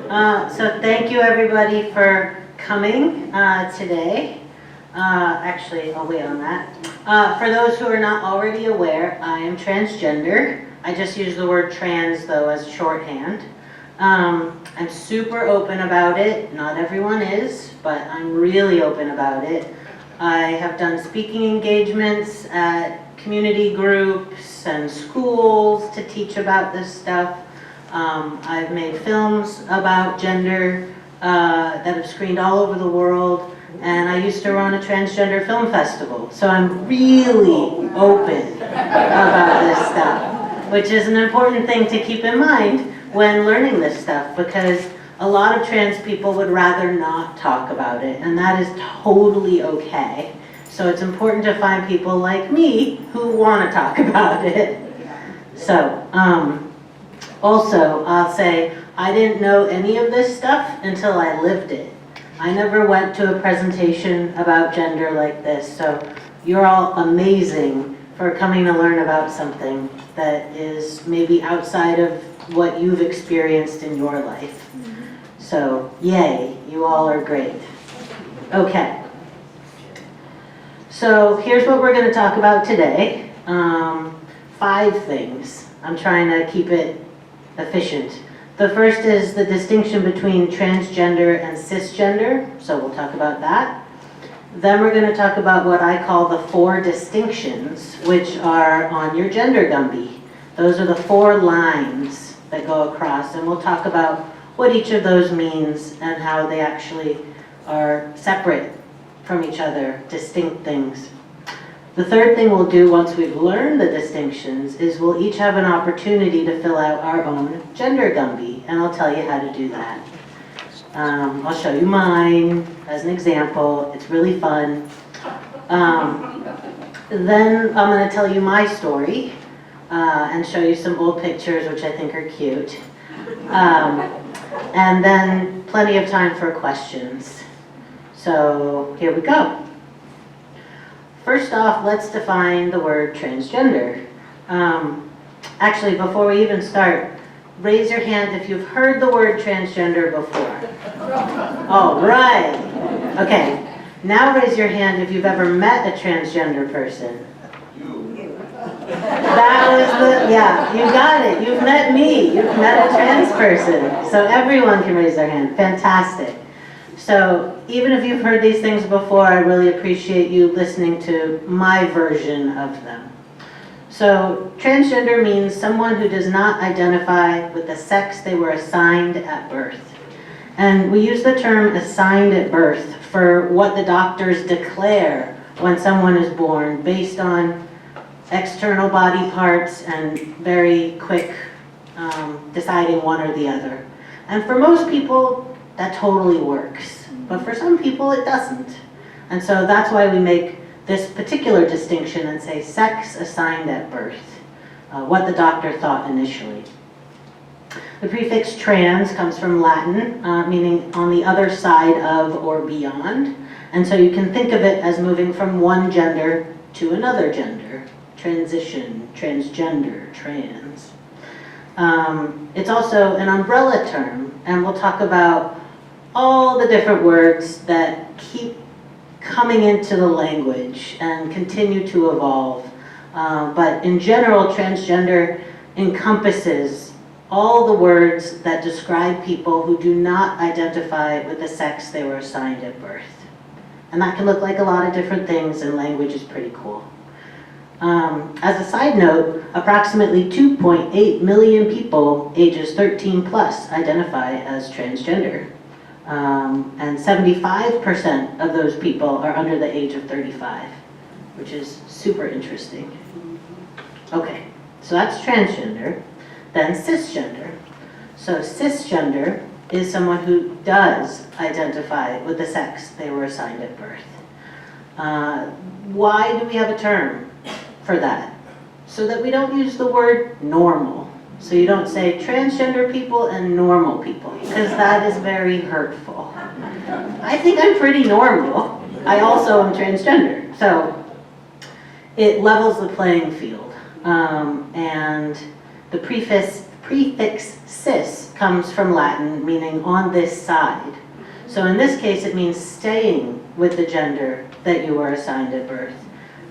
So thank you everybody for coming today. Actually, I'll wait on that. For those who are not already aware, I am transgender. I just use the word trans though as shorthand. I'm super open about it. Not everyone is, but I'm really open about it. I have done speaking engagements at community groups and schools to teach about this stuff. I've made films about gender that have screened all over the world, and I used to run a transgender film festival. So I'm really open about this stuff, which is an important thing to keep in mind when learning this stuff, because a lot of trans people would rather not talk about it, and that is totally okay. So it's important to find people like me who want to talk about it. So, also, I'll say, I didn't know any of this stuff until I lived it. I never went to a presentation about gender like this, so you're all amazing for coming to learn about something that is maybe outside of what you've experienced in your life. So, yay, you all are great. Okay. So here's what we're going to talk about today. 5 things. I'm trying to keep it efficient. The first is the distinction between transgender and cisgender, so we'll talk about that. Then we're going to talk about what I call the 4 distinctions, which are on your gender Gumby. Those are the 4 lines that go across, and we'll talk about what each of those means and how they actually are separate from each other, distinct things. The third thing we'll do once we've learned the distinctions is we'll each have an opportunity to fill out our own gender Gumby, and I'll tell you how to do that. I'll show you mine as an example. It's really fun. Then I'm going to tell you my story and show you some old pictures, which I think are cute. And then plenty of time for questions. So here we go. First off, let's define the word transgender. Actually, before we even start, raise your hand if you've heard the word transgender before. All right. Okay. Now raise your hand if you've ever met a transgender person. That was the, yeah, you got it. You've met me. You've met a trans person. So everyone can raise their hand. Fantastic. So even if you've heard these things before, I really appreciate you listening to my version of them. So transgender means someone who does not identify with the sex they were assigned at birth. And we use the term assigned at birth for what the doctors declare when someone is born based on external body parts and very quick deciding one or the other. And for most people, that totally works. But for some people, it doesn't. And so that's why we make this particular distinction and say sex assigned at birth, what the doctor thought initially. The prefix trans comes from Latin, meaning on the other side of or beyond. And so you can think of it as moving from one gender to another gender. Transition, transgender, trans. It's also an umbrella term, and we'll talk about all the different words that keep coming into the language and continue to evolve. But in general, transgender encompasses all the words that describe people who do not identify with the sex they were assigned at birth. And that can look like a lot of different things, and language is pretty cool. As a side note, approximately 2.8 million people ages 13 plus identify as transgender. And 75% of those people are under the age of 35, which is super interesting. Okay, so that's transgender. Then cisgender. So cisgender is someone who does identify with the sex they were assigned at birth. Why do we have a term for that? So that we don't use the word normal. So you don't say transgender people and normal people, because that is very hurtful. I think I'm pretty normal. I also am transgender. So it levels the playing field. And the prefix prefix cis comes from Latin, meaning on this side. So in this case, it means staying with the gender that you were assigned at birth.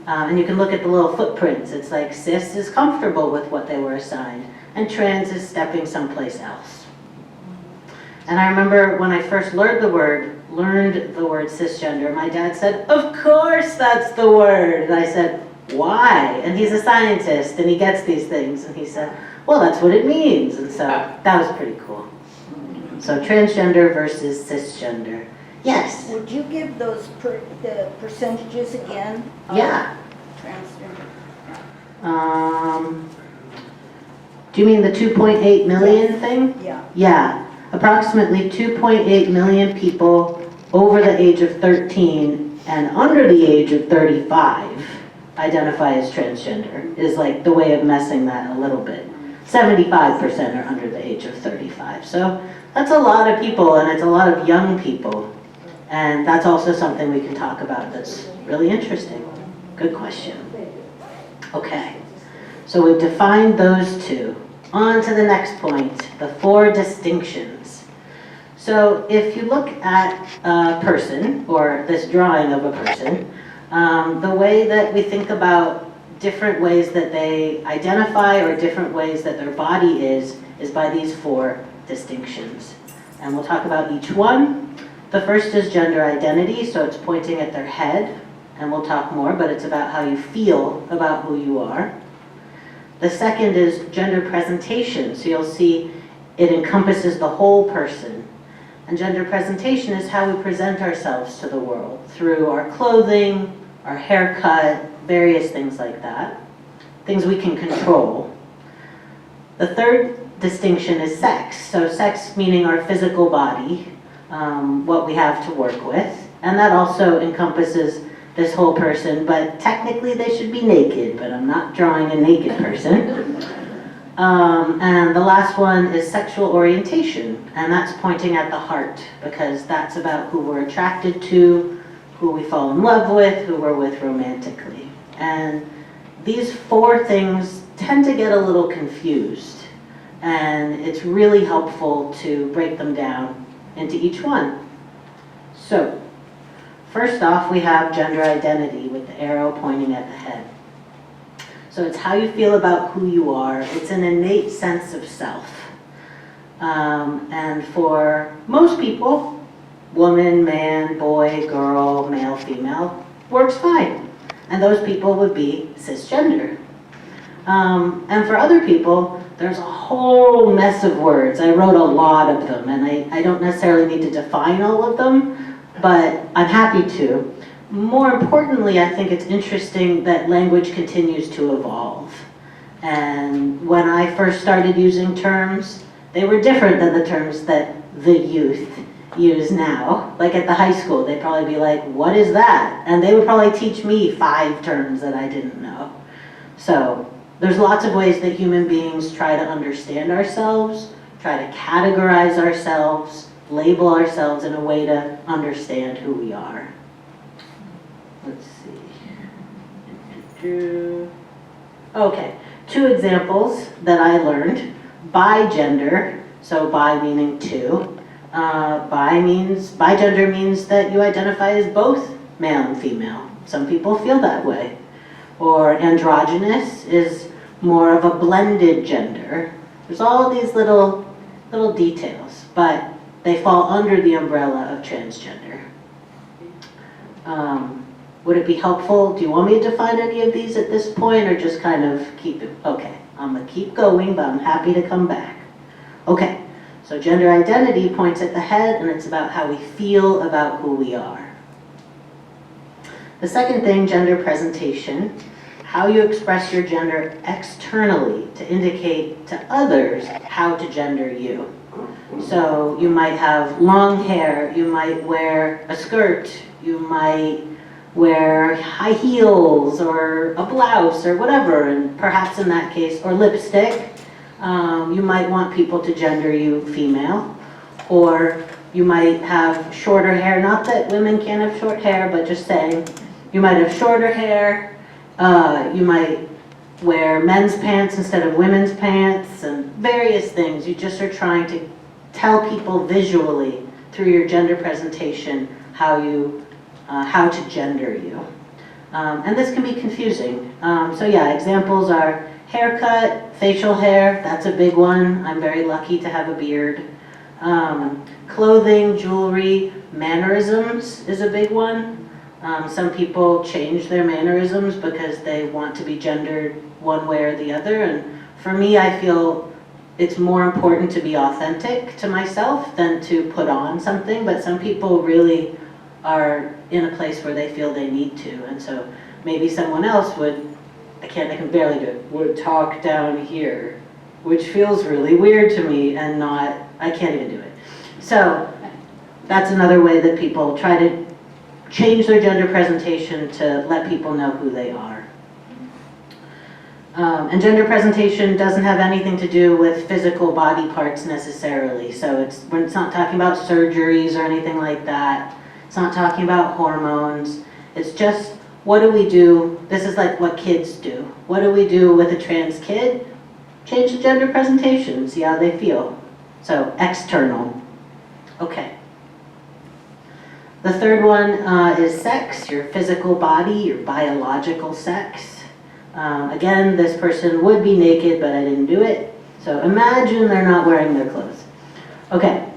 And you can look at the little footprints. It's like cis is comfortable with what they were assigned, and trans is stepping someplace else. And I remember when I first learned the word cisgender, my dad said, "Of course that's the word." And I said, "Why?" And he's a scientist and he gets these things. And he said, "Well, that's what it means." And so that was pretty cool. So transgender versus cisgender. Yes? Would you give those the percentages again? Yeah. Transgender. Do you mean the 2.8 million thing? Yeah. Yeah. Approximately 2.8 million people over the age of 13 and under the age of 35 identify as transgender, is like the way of messing that a little bit. 75% are under the age of 35. So that's a lot of people, and it's a lot of young people. And that's also something we can talk about that's really interesting. Good question. Okay, so we've defined those two. On to the next point, the 4 distinctions. So if you look at a person, or this drawing of a person, the way that we think about different ways that they identify or different ways that their body is by these 4 distinctions. And we'll talk about each one. The first is gender identity, so it's pointing at their head, and we'll talk more, but it's about how you feel about who you are. The second is gender presentation, so you'll see it encompasses the whole person. And gender presentation is how we present ourselves to the world, through our clothing, our haircut, various things like that, things we can control. The third distinction is sex, so sex meaning our physical body, what we have to work with, and that also encompasses this whole person, but technically they should be naked, but I'm not drawing a naked person. And the last one is sexual orientation, and that's pointing at the heart, because that's about who we're attracted to, who we fall in love with, who we're with romantically. And these 4 things tend to get a little confused, and it's really helpful to break them down into each one. So, first off, we have gender identity with the arrow pointing at the head. So it's how you feel about who you are. It's an innate sense of self. And for most people, woman, man, boy, girl, male, female, works fine. And those people would be cisgender. And for other people, there's a whole mess of words. I wrote a lot of them, and I don't necessarily need to define all of them, but I'm happy to. More importantly, I think it's interesting that language continues to evolve. And when I first started using terms, they were different than the terms that the youth use now. Like at the high school, they'd probably be like, "What is that?" And they would probably teach me 5 terms that I didn't know. So there's lots of ways that human beings try to understand ourselves, try to categorize ourselves, label ourselves in a way to understand who we are. Let's see. Okay, 2 examples that I learned. Bi-gender, so bi meaning 2. Bi-gender means that you identify as both male and female. Some people feel that way. Or androgynous is more of a blended gender. There's all these little details, but they fall under the umbrella of transgender. Would it be helpful? Do you want me to define any of these at this point, or just kind of keep it? Okay, I'm gonna keep going, but I'm happy to come back. Okay, so gender identity points at the head, and it's about how we feel about who we are. The second thing, gender presentation, how you express your gender externally to indicate to others how to gender you. So you might have long hair, you might wear a skirt, you might wear high heels or a blouse or whatever, and perhaps in that case, or lipstick, you might want people to gender you female, or you might have shorter hair, not that women can't have short hair, but just saying, you might have shorter hair, you might wear men's pants instead of women's pants, and various things. You just are trying to tell people visually through your gender presentation how to gender you. And this can be confusing. So yeah, examples are haircut, facial hair, that's a big one. I'm very lucky to have a beard. Clothing, jewelry, mannerisms is a big one. Some people change their mannerisms because they want to be gendered one way or the other. And for me, I feel it's more important to be authentic to myself than to put on something. But some people really are in a place where they feel they need to. And so maybe someone else would, I can barely do it, would talk down here, which feels really weird to me and not, I can't even do it. So that's another way that people try to change their gender presentation to let people know who they are. And gender presentation doesn't have anything to do with physical body parts necessarily. So it's not talking about surgeries or anything like that. It's not talking about hormones. It's just, what do we do? This is like what kids do. What do we do with a trans kid? Change the gender presentation, see how they feel. So external. Okay. The third one is sex, your physical body, your biological sex. Again, this person would be naked, but I didn't do it. So imagine they're not wearing their clothes. Okay.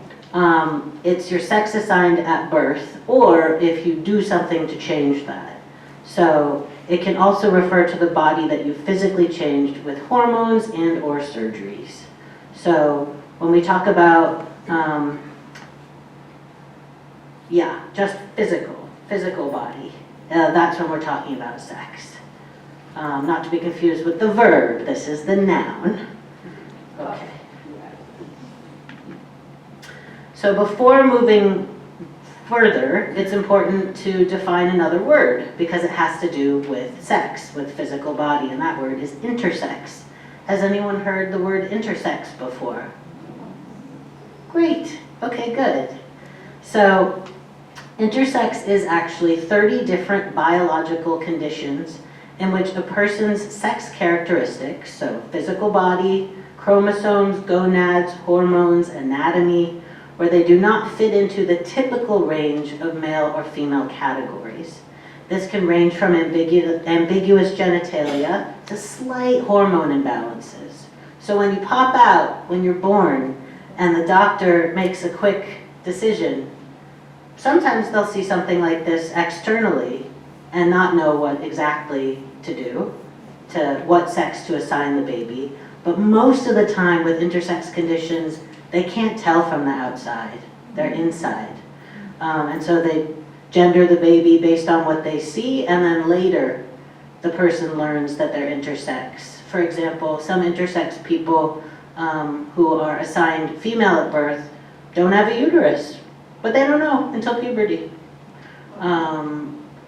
It's your sex assigned at birth, or if you do something to change that. So it can also refer to the body that you physically changed with hormones and or surgeries. So when we talk about, just physical body, that's when we're talking about sex. Not to be confused with the verb, this is the noun. Okay. So before moving further, it's important to define another word because it has to do with sex, with physical body, and that word is intersex. Has anyone heard the word intersex before? Great, okay, good. So intersex is actually 30 different biological conditions in which a person's sex characteristics, so physical body, chromosomes, gonads, hormones, anatomy, where they do not fit into the typical range of male or female categories. This can range from ambiguous genitalia to slight hormone imbalances. So when you pop out when you're born and the doctor makes a quick decision, sometimes they'll see something like this externally and not know what exactly to do, to what sex to assign the baby. But most of the time with intersex conditions, they can't tell from the outside, they're inside. And so they gender the baby based on what they see, and then later the person learns that they're intersex. For example, some intersex people who are assigned female at birth don't have a uterus, but they don't know until puberty.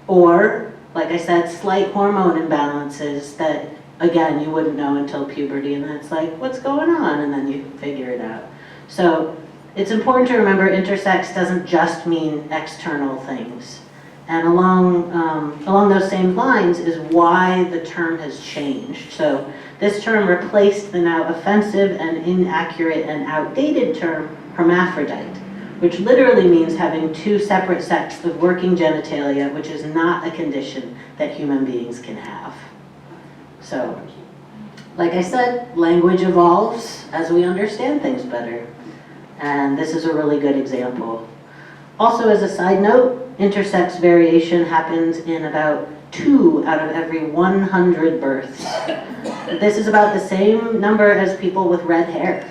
Or, like I said, slight hormone imbalances that, again, you wouldn't know until puberty, and then it's like, what's going on? And then you figure it out. So it's important to remember intersex doesn't just mean external things. And along those same lines is why the term has changed. So this term replaced the now offensive and inaccurate and outdated term hermaphrodite, which literally means having two separate sets of working genitalia, which is not a condition that human beings can have. So, like I said, language evolves as we understand things better. And this is a really good example. Also, as a side note, intersex variation happens in about 2 out of every 100 births. This is about the same number as people with red hair.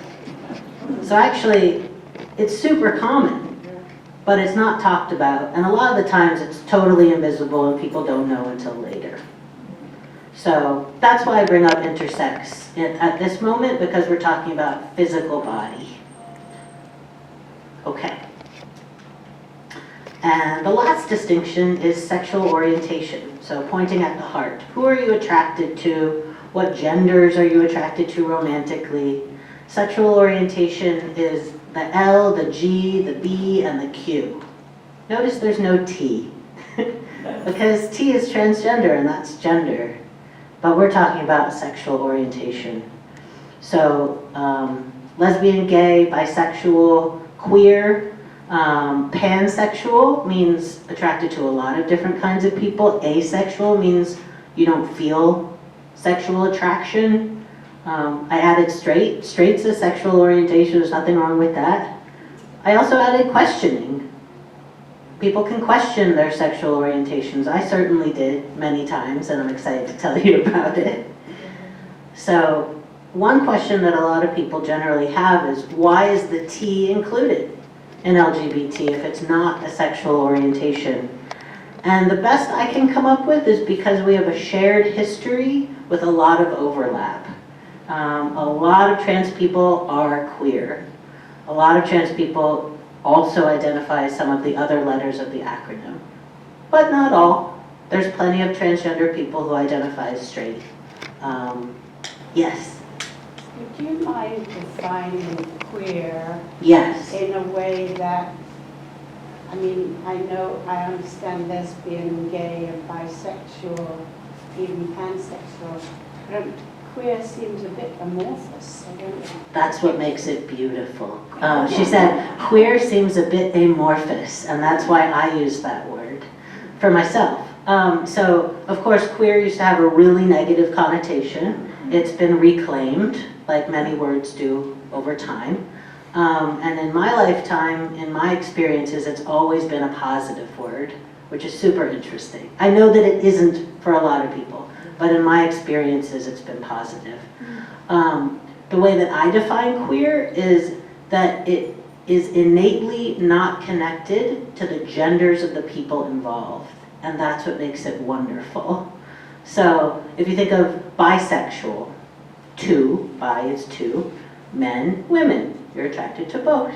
So actually, it's super common, but it's not talked about. And a lot of the times it's totally invisible and people don't know until later. So that's why I bring up intersex at this moment, because we're talking about physical body. Okay. And the last distinction is sexual orientation. So pointing at the heart. Who are you attracted to? What genders are you attracted to romantically? Sexual orientation is the L, the G, the B, and the Q. Notice there's no T, because T is transgender and that's gender. but we're talking about sexual orientation. So lesbian, gay, bisexual, queer, pansexual means attracted to a lot of different kinds of people. Asexual means you don't feel sexual attraction. I added straight. Straight's a sexual orientation, there's nothing wrong with that. I also added questioning. People can question their sexual orientations. I certainly did many times, and I'm excited to tell you about it. So one question that a lot of people generally have is, why is the T included in LGBT if it's not a sexual orientation? And the best I can come up with is because we have a shared history with a lot of overlap. A lot of trans people are queer. A lot of trans people also identify as some of the other letters of the acronym, but not all. There's plenty of transgender people who identify as straight. Yes? Would you mind defining queer Yes. in a way that, I mean, I understand lesbian, gay, and bisexual, even pansexual, but queer seems a bit amorphous. I don't know. That's what makes it beautiful. She said, queer seems a bit amorphous, and that's why I use that word for myself. So, of course, queer used to have a really negative connotation. It's been reclaimed, like many words do over time. And in my lifetime, in my experiences, it's always been a positive word, which is super interesting. I know that it isn't for a lot of people, but in my experiences, it's been positive. The way that I define queer is that it is innately not connected to the genders of the people involved, and that's what makes it wonderful. So if you think of bisexual, bi is two, men, women, you're attracted to both.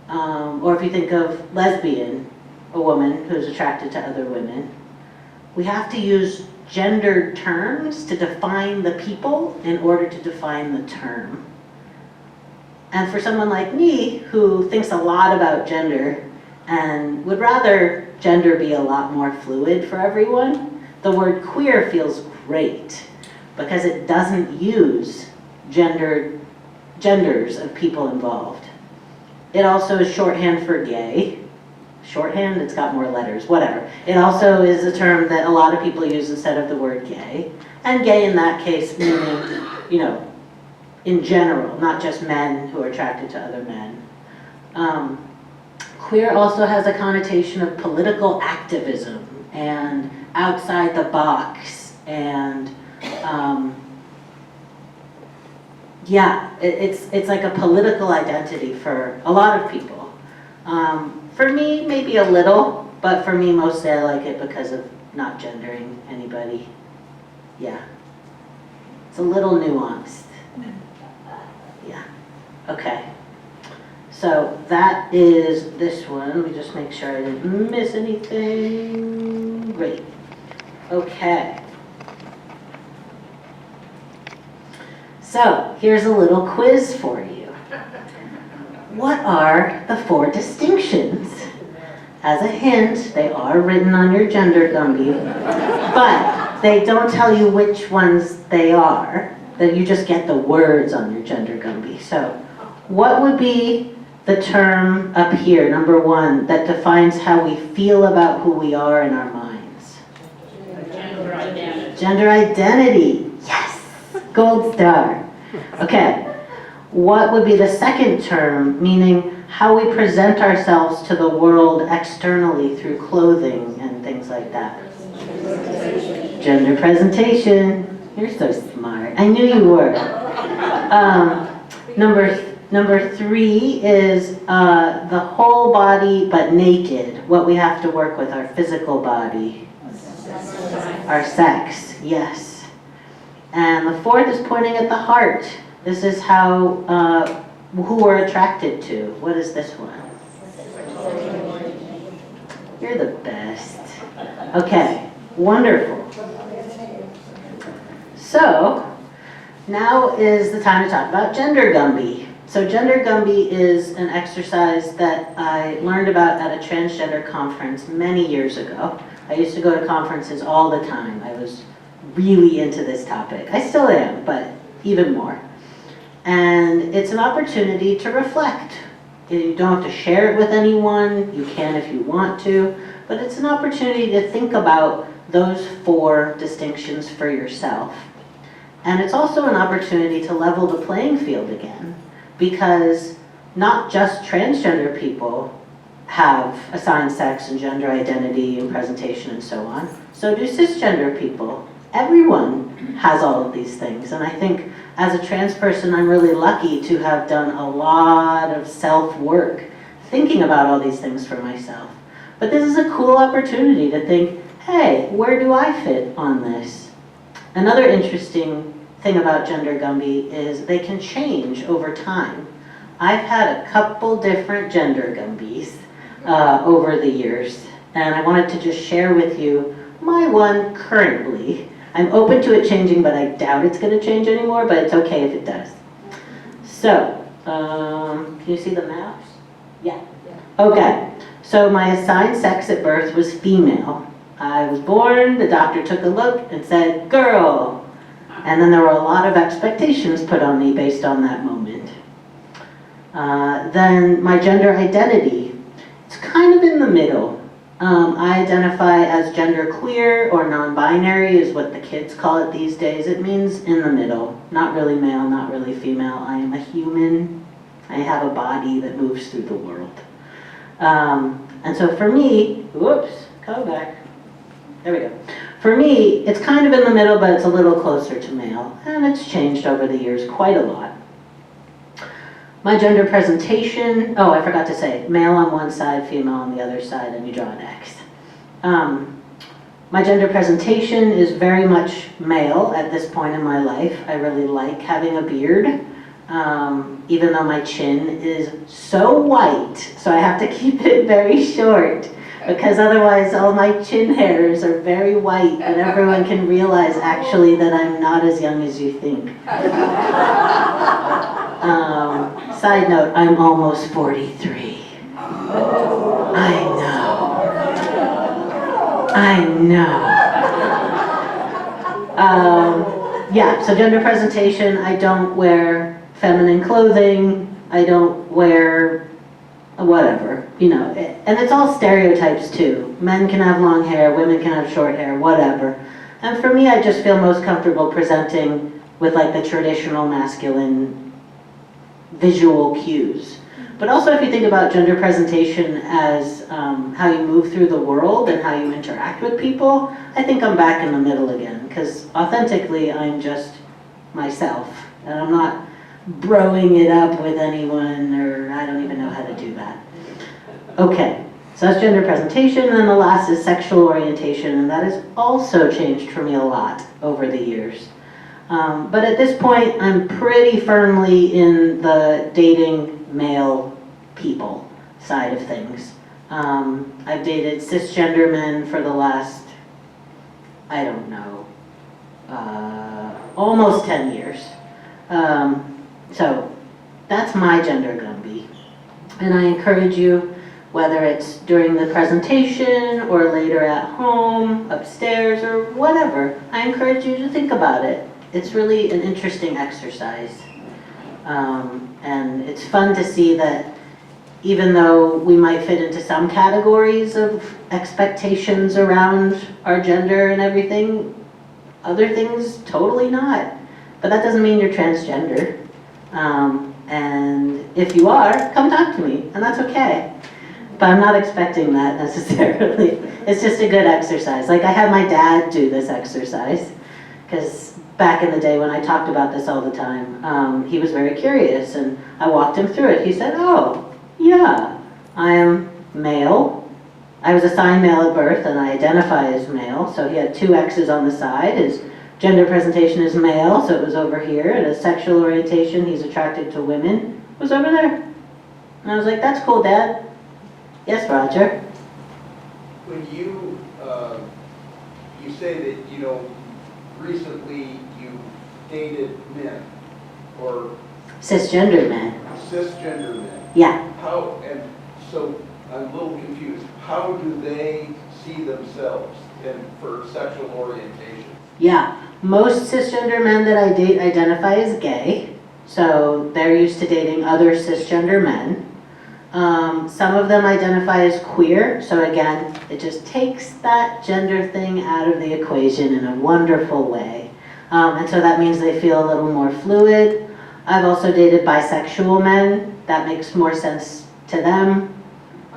Or if you think of lesbian, a woman who's attracted to other women, we have to use gendered terms to define the people in order to define the term. And for someone like me, who thinks a lot about gender and would rather gender be a lot more fluid for everyone, the word queer feels great because it doesn't use genders of people involved. It also is shorthand for gay. Shorthand, it's got more letters, whatever. It also is a term that a lot of people use instead of the word gay. And gay in that case meaning, in general, not just men who are attracted to other men. Queer also has a connotation of political activism and outside the box and it's like a political identity for a lot of people. For me, maybe a little, but for me, mostly I like it because of not gendering anybody. Yeah. It's a little nuanced. Yeah. Okay. So that is this one. Let me just make sure I didn't miss anything. Great. Okay. So here's a little quiz for you. What are the 4 distinctions? As a hint, they are written on your gender Gumby, but they don't tell you which ones they are. That you just get the words on your gender Gumby. So what would be the term up here, number 1, that defines how we feel about who we are in our minds? Gender identity. Gender identity. Yes! Gold star. Okay. What would be the second term, meaning how we present ourselves to the world externally through clothing and things like that? Gender presentation. You're so smart. I knew you were. Number 3 is the whole body but naked. What we have to work with, our physical body. Our sex, yes. And the 4th is pointing at the heart. This is how, who we're attracted to. What is this one? You're the best. Okay, wonderful. So, now is the time to talk about Gender Gumby. So Gender Gumby is an exercise that I learned about at a transgender conference many years ago. I used to go to conferences all the time. I was really into this topic. I still am, but even more. And it's an opportunity to reflect. You don't have to share it with anyone. You can if you want to. But it's an opportunity to think about those 4 distinctions for yourself. And it's also an opportunity to level the playing field again, because not just transgender people have assigned sex and gender identity and presentation and so on. So do cisgender people. Everyone has all of these things. And I think as a trans person, I'm really lucky to have done a lot of self-work thinking about all these things for myself. But this is a cool opportunity to think, hey, where do I fit on this? Another interesting thing about gender Gumby is they can change over time. I've had a couple different gender Gumbies over the years, and I wanted to just share with you my one currently. I'm open to it changing, but I doubt it's going to change anymore, but it's okay if it does. So, can you see the maps? Yeah. Okay, so my assigned sex at birth was female. I was born, the doctor took a look and said, girl. And then there were a lot of expectations put on me based on that moment. Then my gender identity, it's kind of in the middle. I identify as genderqueer or non-binary is what the kids call it these days. It means in the middle, not really male, not really female. I am a human. I have a body that moves through the world. And so for me, whoops, come back. There we go. For me, it's kind of in the middle, but it's a little closer to male. And it's changed over the years quite a lot. My gender presentation, oh, I forgot to say, male on one side, female on the other side, and you draw an X. My gender presentation is very much male at this point in my life. I really like having a beard, even though my chin is so white, so I have to keep it very short, because otherwise all my chin hairs are very white, and everyone can realize actually that I'm not as young as you think. Side note, I'm almost 43. I know. Yeah, so gender presentation, I don't wear feminine clothing, I don't wear whatever, you know, and it's all stereotypes too. Men can have long hair, women can have short hair, whatever. And for me, I just feel most comfortable presenting with like the traditional masculine visual cues. But also if you think about gender presentation as how you move through the world and how you interact with people, I think I'm back in the middle again, because authentically I'm just myself, and I'm not broing it up with anyone, or I don't even know how to do that. Okay, so that's gender presentation, and then the last is sexual orientation, and that has also changed for me a lot over the years. But at this point, I'm pretty firmly in the dating male people side of things. I've dated cisgender men for the last, I don't know, almost 10 years. So that's my gender Gumby. And I encourage you, whether it's during the presentation or later at home, upstairs, or whatever, I encourage you to think about it. It's really an interesting exercise. And it's fun to see that even though we might fit into some categories of expectations around our gender and everything, other things totally not. But that doesn't mean you're transgender. And if you are, come talk to me, and that's okay. But I'm not expecting that necessarily. It's just a good exercise. Like I had my dad do this exercise, because back in the day when I talked about this all the time, he was very curious, and I walked him through it. He said, oh, yeah, I am male. I was assigned male at birth, and I identify as male, so he had 2 X's on the side. His gender presentation is male, so it was over here, and his sexual orientation, he's attracted to women, was over there. And I was like, that's cool, Dad. Yes, Roger. When you say that, you know, recently you dated men, or Cisgender men. cisgender men. Yeah. How, and so I'm a little confused. How do they see themselves and for sexual orientation? Yeah, most cisgender men that I date identify as gay, so they're used to dating other cisgender men. Some of them identify as queer, so again, it just takes that gender thing out of the equation in a wonderful way. And so that means they feel a little more fluid. I've also dated bisexual men. That makes more sense to them.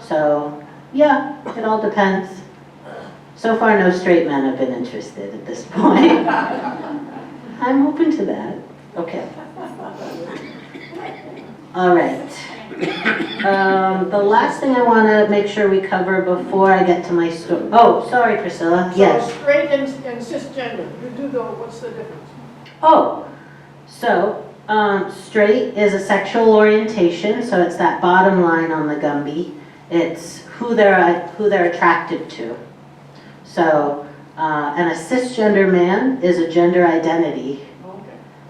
So, yeah, it all depends. So far, no straight men have been interested at this point. I'm open to that. Okay. All right. The last thing I want to make sure we cover before I get to my story. Oh, sorry, Priscilla. Yes. So straight and cisgender, you do the, what's the difference? Oh, so straight is a sexual orientation, so it's that bottom line on the Gumby. It's who they're attracted to. So, and a cisgender man is a gender identity. Okay.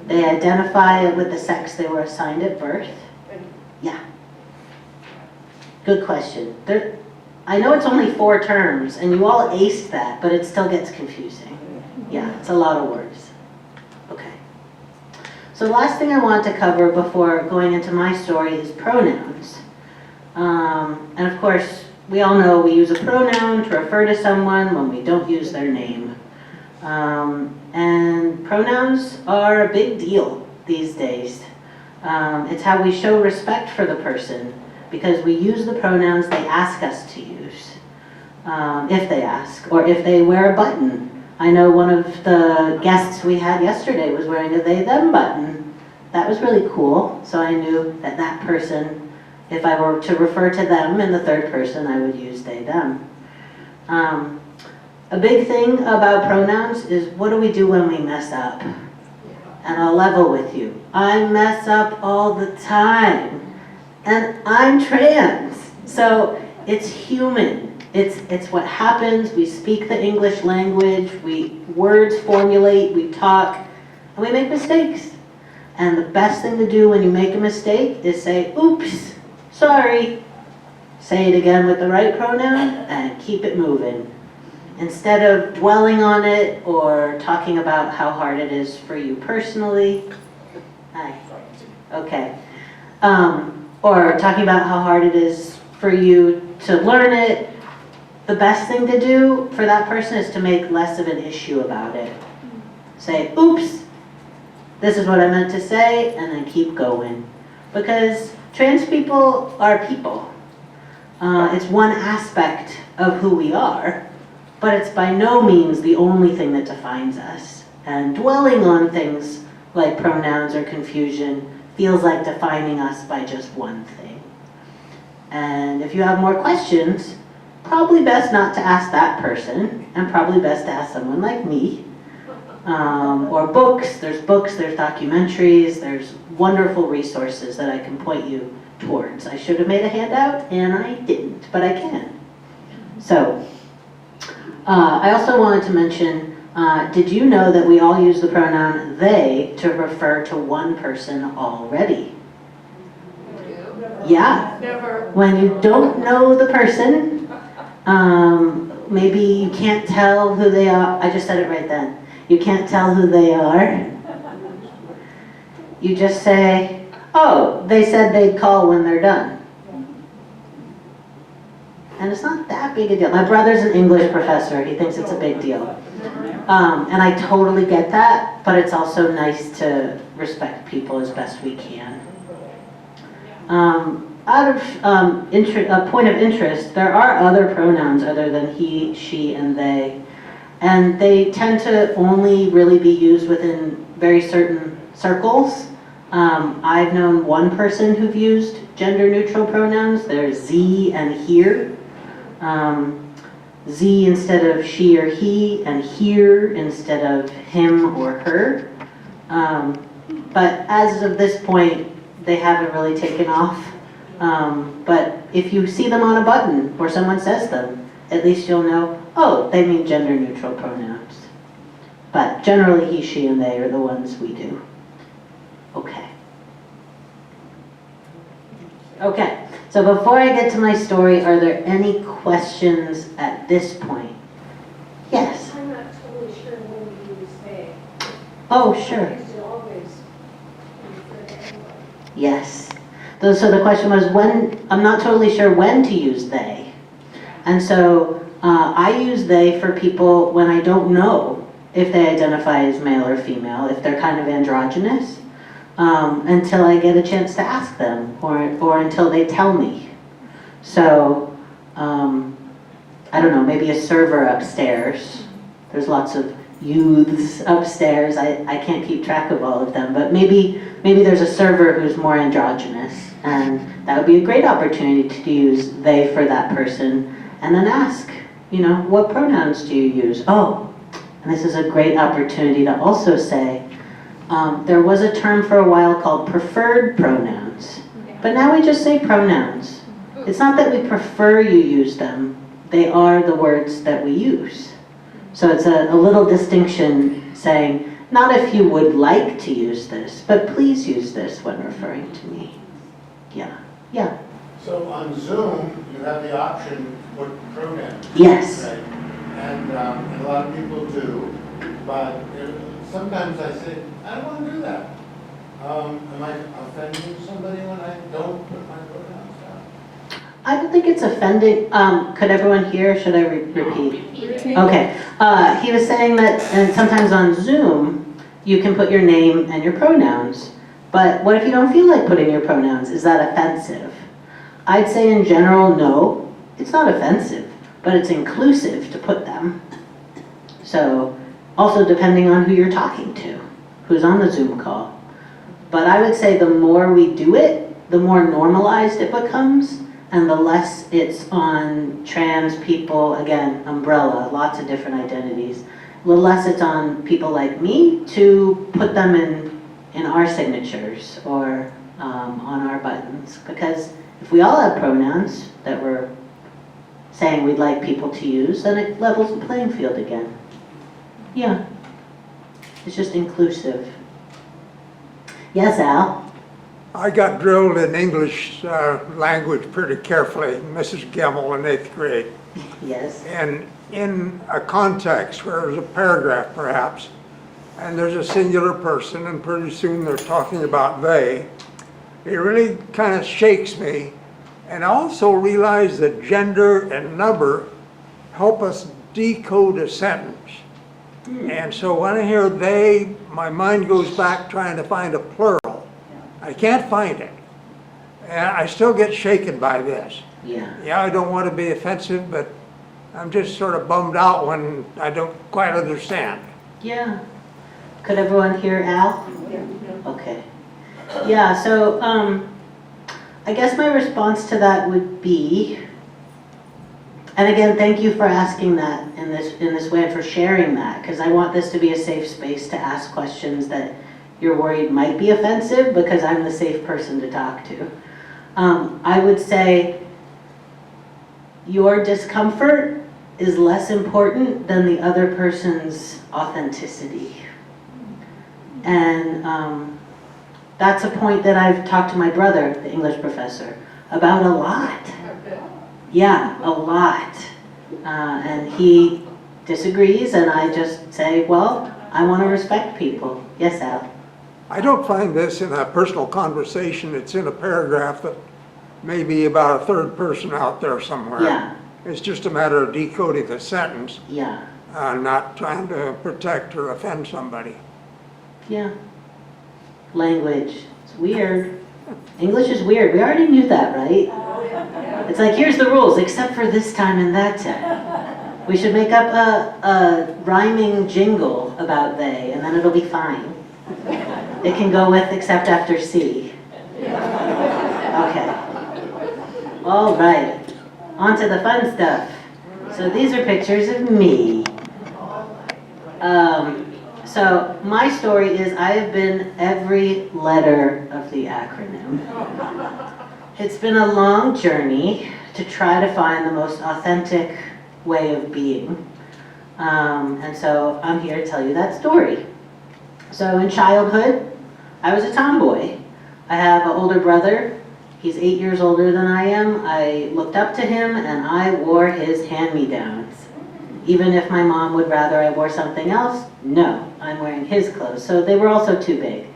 They identify with the sex they were assigned at birth. Thank you. Yeah. Good question. I know it's only 4 terms, and you all aced that, but it still gets confusing. Yeah, it's a lot of words. Okay. So the last thing I want to cover before going into my story is pronouns. And of course, we all know we use a pronoun to refer to someone when we don't use their name. And pronouns are a big deal these days. It's how we show respect for the person because we use the pronouns they ask us to use, if they ask, or if they wear a button. I know one of the guests we had yesterday was wearing a they them button. That was really cool. So I knew that that person, if I were to refer to them in the third person, I would use they, them. A big thing about pronouns is what do we do when we mess up? And I'll level with you. I mess up all the time. And I'm trans. So it's human. It's what happens. We speak the English language. Words formulate, we talk, and we make mistakes. And the best thing to do when you make a mistake is say, oops. Sorry. Say it again with the right pronoun and keep it moving. Instead of dwelling on it or talking about how hard it is for you personally. Hi. Okay. Or talking about how hard it is for you to learn it. The best thing to do for that person is to make less of an issue about it. Say, oops. This is what I meant to say, and then keep going. Because trans people are people. It's one aspect of who we are, but it's by no means the only thing that defines us. And dwelling on things like pronouns or confusion feels like defining us by just one thing. And if you have more questions, probably best not to ask that person, and probably best to ask someone like me. Or books, there's documentaries, there's wonderful resources that I can point you towards. I should have made a handout, and I didn't, but I can. So, I also wanted to mention, did you know that we all use the pronoun they to refer to one person already? Yeah. Never. When you don't know the person, maybe you can't tell who they are. I just said it right then. You can't tell who they are. You just say, oh, they said they'd call when they're done. And it's not that big a deal. My brother's an English professor. He thinks it's a big deal. And I totally get that, but it's also nice to respect people as best we can. Out of a point of interest, there are other pronouns other than he, she, and they. And they tend to only really be used within very certain circles. I've known one person who've used gender-neutral pronouns. They're Z and here. Z instead of she or he, and here instead of him or her. But as of this point, they haven't really taken off. But if you see them on a button or someone says them, at least you'll know, oh, they mean gender-neutral pronouns. But generally, he, she, and they are the ones we do. Okay. Okay, so before I get to my story, are there any questions at this point? Yes? I'm not totally sure when you use Oh, sure. Used to always refer to everyone. Yes. So the question was when, I'm not totally sure when to use they. And so I use they for people when I don't know if they identify as male or female, if they're kind of androgynous, until I get a chance to ask them or until they tell me. So, I don't know, maybe a server upstairs. There's lots of youths upstairs. I can't keep track of all of them, but maybe there's a server who's more androgynous, and that would be a great opportunity to use they for that person, and then ask, what pronouns do you use? Oh, and this is a great opportunity to also say, there was a term for a while called preferred pronouns, but now we just say pronouns. It's not that we prefer you use them, they are the words that we use. So it's a little distinction saying, not if you would like to use this, but please use this when referring to me. Yeah. So on Zoom, you have the option to put pronouns. Yes. Right? And a lot of people do, but sometimes I say, I don't want to do that. Am I offending somebody when I don't put my pronouns down? I don't think it's offending. Could everyone hear? Should I repeat? Okay. He was saying that and sometimes on Zoom, you can put your name and your pronouns. But what if you don't feel like putting your pronouns? Is that offensive? I'd say in general, no. It's not offensive, but it's inclusive to put them. So also depending on who you're talking to, who's on the Zoom call. But I would say the more we do it, the more normalized it becomes, and the less it's on trans people, again, umbrella, lots of different identities. The less it's on people like me to put them in our signatures or on our buttons. Because if we all have pronouns that we're saying we'd like people to use, then it levels the playing field again. Yeah. It's just inclusive. Yes, Al? I got drilled in English language pretty carefully, Mrs. Gemmel in 8th grade. Yes. And in a context where there's a paragraph perhaps, and there's a singular person, and pretty soon they're talking about they, it really kind of shakes me. And I also realize that gender and number help us decode a sentence. And so when I hear they, my mind goes back trying to find a plural. I can't find it. And I still get shaken by this. Yeah. Yeah, I don't want to be offensive, but I'm just sort of bummed out when I don't quite understand. Yeah. Could everyone hear Al? Okay. Yeah, so I guess my response to that would be, and again, thank you for asking that in this way and for sharing that, because I want this to be a safe space to ask questions that you're worried might be offensive, because I'm the safe person to talk to. I would say your discomfort is less important than the other person's authenticity. And that's a point that I've talked to my brother, the English professor, about a lot. Yeah, a lot. And he disagrees, and I just say, well, I want to respect people. Yes, Al? I don't find this in a personal conversation. It's in a paragraph that may be about a third person out there somewhere. Yeah. It's just a matter of decoding the sentence, Yeah. not trying to protect or offend somebody. Yeah. Language. It's weird. English is weird. We already knew that, right? It's like, here's the rules, except for this time and that time. We should make up a rhyming jingle about they, and then it'll be fine. It can go with except after C. Okay. All right. On to the fun stuff. So these are pictures of me. So my story is I have been every letter of the acronym. It's been a long journey to try to find the most authentic way of being. And so I'm here to tell you that story. So in childhood, I was a tomboy. I have an older brother. He's 8 years older than I am. I looked up to him and I wore his hand-me-downs. Even if my mom would rather I wore something else, no, I'm wearing his clothes. So they were also too big.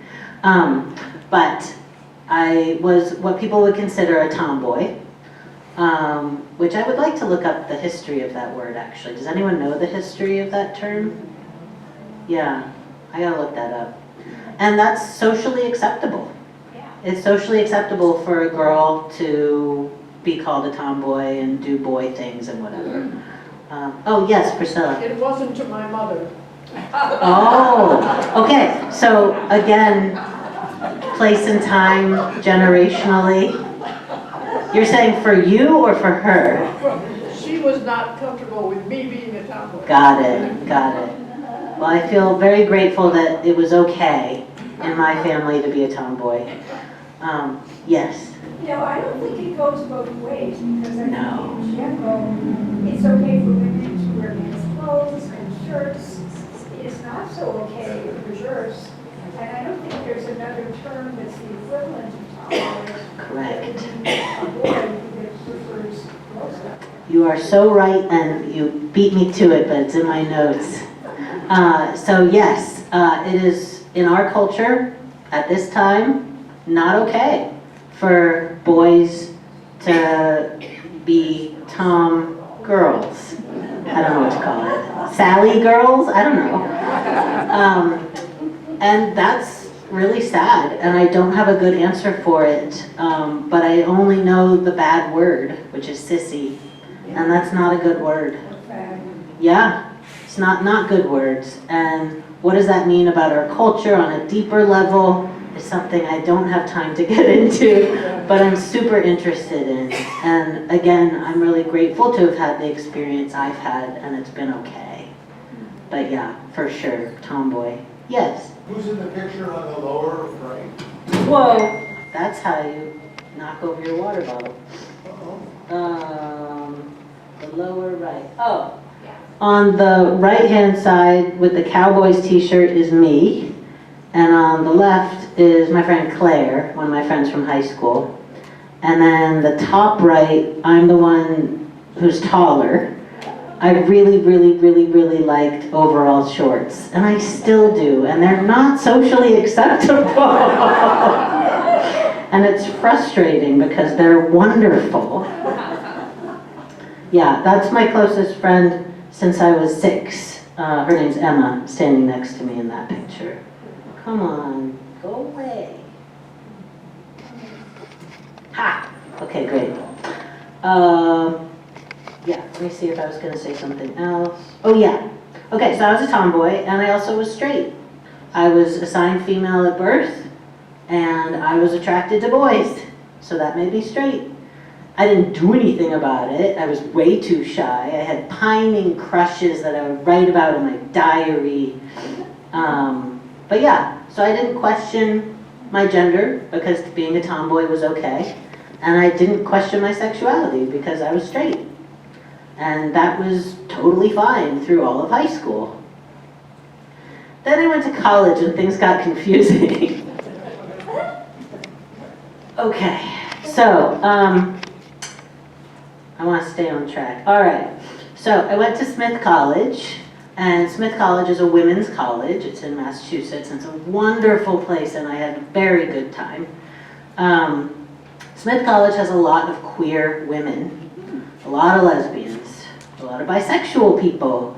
But I was what people would consider a tomboy, which I would like to look up the history of that word, actually. Does anyone know the history of that term? Yeah, I gotta look that up. And that's socially acceptable. It's socially acceptable for a girl to be called a tomboy and do boy things and whatever. Oh, yes, Priscilla. It wasn't to my mother. Oh, okay. So again, place and time, generationally. You're saying for you or for her? She was not comfortable with me being a tomboy. Got it, got it. Well, I feel very grateful that it was okay in my family to be a tomboy. Yes. You know, I don't think it goes both ways, because I think No. in general, it's okay for women to wear men's clothes and shirts. It's not so okay for shirts. And I don't think there's another term that's the equivalent of tomboy. Correct. A boy that prefers clothes. You are so right, and you beat me to it, but it's in my notes. So yes, it is in our culture at this time not okay for boys to be tom girls. I don't know what to call it. Sally girls? I don't know. And that's really sad, and I don't have a good answer for it. But I only know the bad word, which is sissy, and that's not a good word. Yeah, it's not good words. And what does that mean about our culture on a deeper level is something I don't have time to get into, but I'm super interested in. And again, I'm really grateful to have had the experience I've had, and it's been okay. But yeah, for sure, tomboy. Yes. Who's in the picture on the lower right? Whoa, that's how you knock over your water bottle. The lower right. Oh, on the right-hand side with the Cowboys t-shirt is me, and on the left is my friend Claire, one of my friends from high school. And then the top right, I'm the one who's taller. I really, really, really, really liked overall shorts, and I still do, and they're not socially acceptable. And it's frustrating because they're wonderful. Yeah, that's my closest friend since I was 6. Her name's Emma, standing next to me in that picture. Come on, go away. Ha! Okay, great. Yeah, let me see if I was going to say something else. Oh, yeah. Okay, so I was a tomboy, and I also was straight. I was assigned female at birth, and I was attracted to boys, so that made me straight. I didn't do anything about it. I was way too shy. I had pining crushes that I would write about in my diary. But yeah, so I didn't question my gender because being a tomboy was okay. And I didn't question my sexuality because I was straight. And that was totally fine through all of high school. Then I went to college and things got confusing. Okay, so I want to stay on track. All right, so I went to Smith College, and Smith College is a women's college. It's in Massachusetts, and it's a wonderful place, and I had a very good time. Smith College has a lot of queer women, a lot of lesbians, a lot of bisexual people,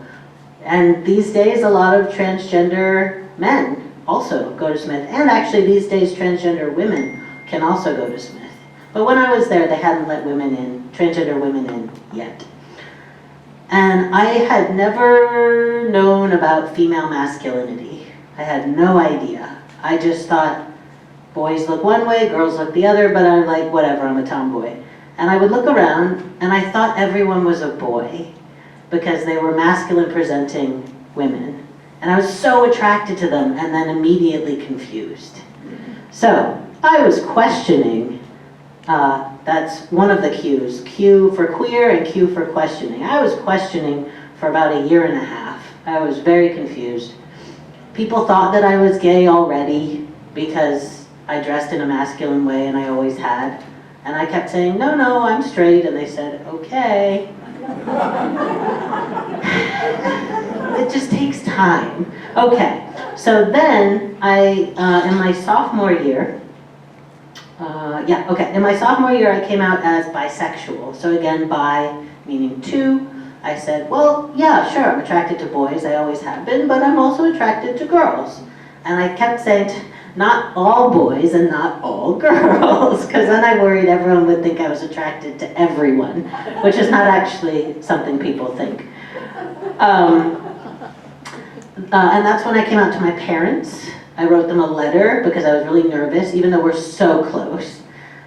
and these days a lot of transgender men also go to Smith, and actually these days transgender women can also go to Smith. But when I was there, they hadn't let women in, transgender women in yet. And I had never known about female masculinity. I had no idea. I just thought boys look one way, girls look the other, but I'm like, whatever, I'm a tomboy. And I would look around, and I thought everyone was a boy because they were masculine presenting women. And I was so attracted to them, and then immediately confused. So I was questioning. That's one of the Q's. Q for queer and Q for questioning. I was questioning for about a year and a half. I was very confused. People thought that I was gay already because I dressed in a masculine way, and I always had. And I kept saying, no, I'm straight. And they said, okay. time. Okay, so then in my sophomore year, in my sophomore year I came out as bisexual. So again, bi meaning two. I said, well, yeah, sure, I'm attracted to boys, I always have been, but I'm also attracted to girls. And I kept saying, not all boys and not all girls, because then I worried everyone would think I was attracted to everyone, which is not actually something people think. And that's when I came out to my parents. I wrote them a letter because I was really nervous, even though we're so close.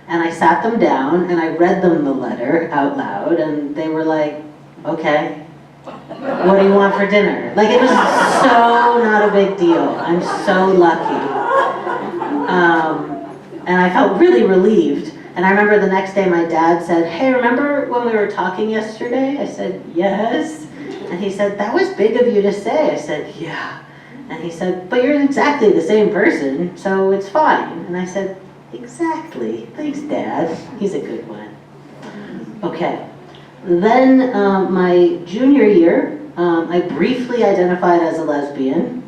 And I sat them down and I read them the letter out loud, and they were like, okay, what do you want for dinner? Like, it was so not a big deal. I'm so lucky. And I felt really relieved. And I remember the next day my dad said, hey, remember when we were talking yesterday? I said, yes. And he said, that was big of you to say. I said, yeah. And he said, but you're exactly the same person, so it's fine. And I said, exactly. Thanks, Dad. He's a good one. Okay. Then my junior year, I briefly identified as a lesbian,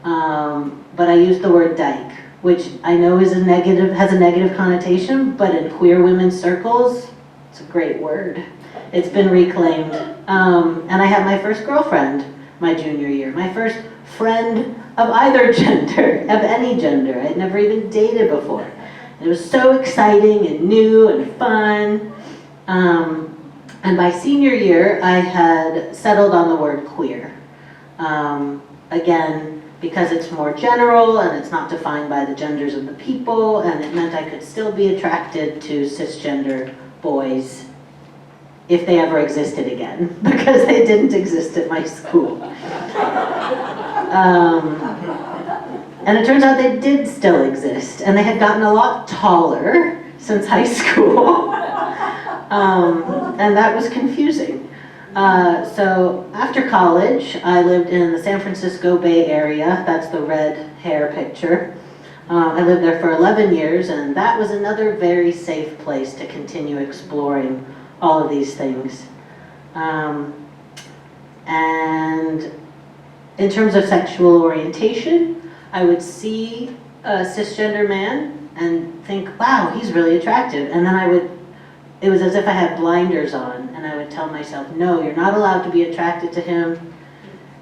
but I used the word dyke, which I know has a negative connotation, but in queer women's circles, it's a great word. It's been reclaimed. And I had my first girlfriend my junior year, my first friend of either gender, of any gender. I'd never even dated before. It was so exciting and new and fun. And by senior year, I had settled on the word queer. Again, because it's more general and it's not defined by the genders of the people, and it meant I could still be attracted to cisgender boys if they ever existed again, because they didn't exist at my school. And it turns out they did still exist, and they had gotten a lot taller since high school. And that was confusing. So after college, I lived in the San Francisco Bay Area. That's the red hair picture. I lived there for 11 years, and that was another very safe place to continue exploring all of these things. And in terms of sexual orientation, I would see a cisgender man and think, wow, he's really attractive. And then it was as if I had blinders on, and I would tell myself, no, you're not allowed to be attracted to him.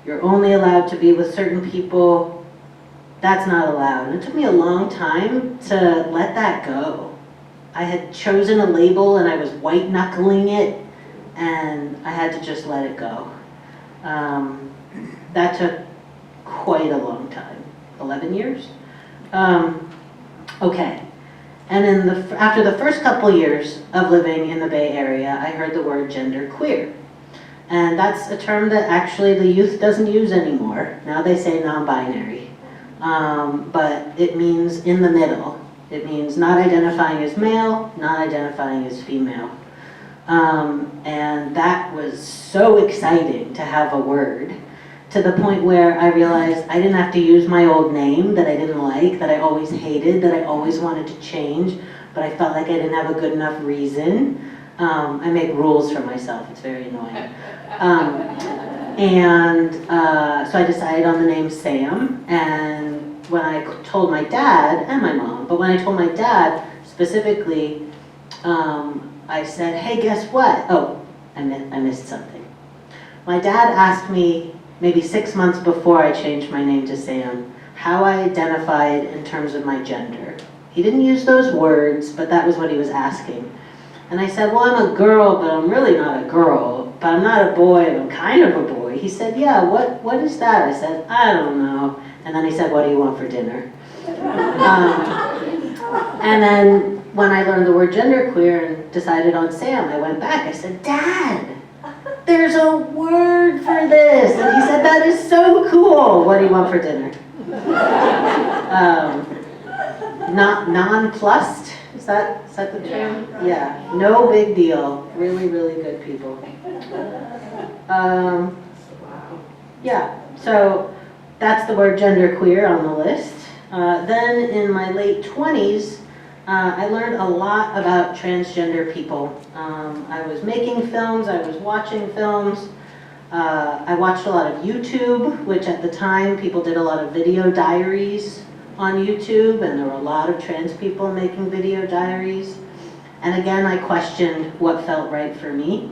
You're only allowed to be with certain people. That's not allowed. And it took me a long time to let that go. I had chosen a label and I was white knuckling it, and I had to just let it go. That took quite a long time, 11 years. Okay. And after the first couple years of living in the Bay Area, I heard the word genderqueer. And that's a term that actually the youth doesn't use anymore. Now they say non-binary. But it means in the middle. It means not identifying as male, not identifying as female. And that was so exciting to have a word, to the point where I realized I didn't have to use my old name that I didn't like, that I always hated, that I always wanted to change, but I felt like I didn't have a good enough reason. I make rules for myself, it's very annoying. So I decided on the name Sam, and when I told my dad, and my mom, but when I told my dad specifically, I said, hey, guess what? Oh, I missed something. My dad asked me maybe 6 months before I changed my name to Sam, how I identified in terms of my gender. He didn't use those words, but that was what he was asking. And I said, well, I'm a girl, but I'm really not a girl. But I'm not a boy, but I'm kind of a boy. He said, yeah, what is that? I said, I don't know. And then he said, what do you want for dinner? And then when I learned the word genderqueer and decided on Sam, I went back. I said, Dad, there's a word for this. And he said, that is so cool. What do you want for dinner? Not nonplussed. Is that the term? Yeah. No big deal. Really, really good people. Yeah. So that's the word genderqueer on the list. Then in my late 20s, I learned a lot about transgender people. I was making films, I was watching films, I watched a lot of YouTube, which at the time people did a lot of video diaries on YouTube, and there were a lot of trans people making video diaries. And again, I questioned what felt right for me.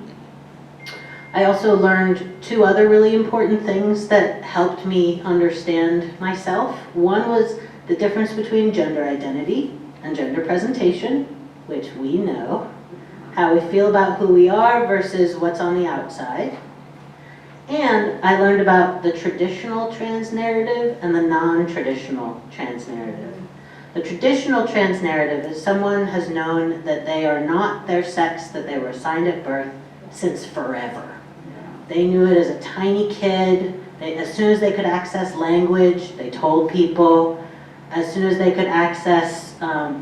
I also learned 2 other really important things that helped me understand myself. One was the difference between gender identity and gender presentation, which we know, how we feel about who we are versus what's on the outside. And I learned about the traditional trans narrative and the non-traditional trans narrative. The traditional trans narrative is someone has known that they are not their sex that they were assigned at birth since forever. They knew it as a tiny kid. As soon as they could access language, they told people. As soon as they could access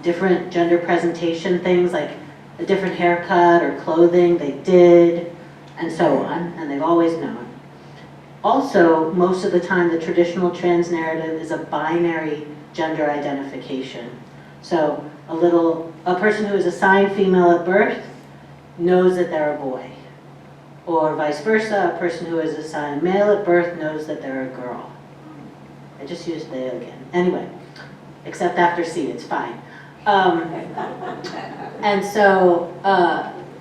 different gender presentation things like a different haircut or clothing, they did, and so on, and they've always known. Also, most of the time, the traditional trans narrative is a binary gender identification. So a person who is assigned female at birth knows that they're a boy. Or vice versa, a person who is assigned male at birth knows that they're a girl. I just used they again. Anyway, except after C, it's fine. And so,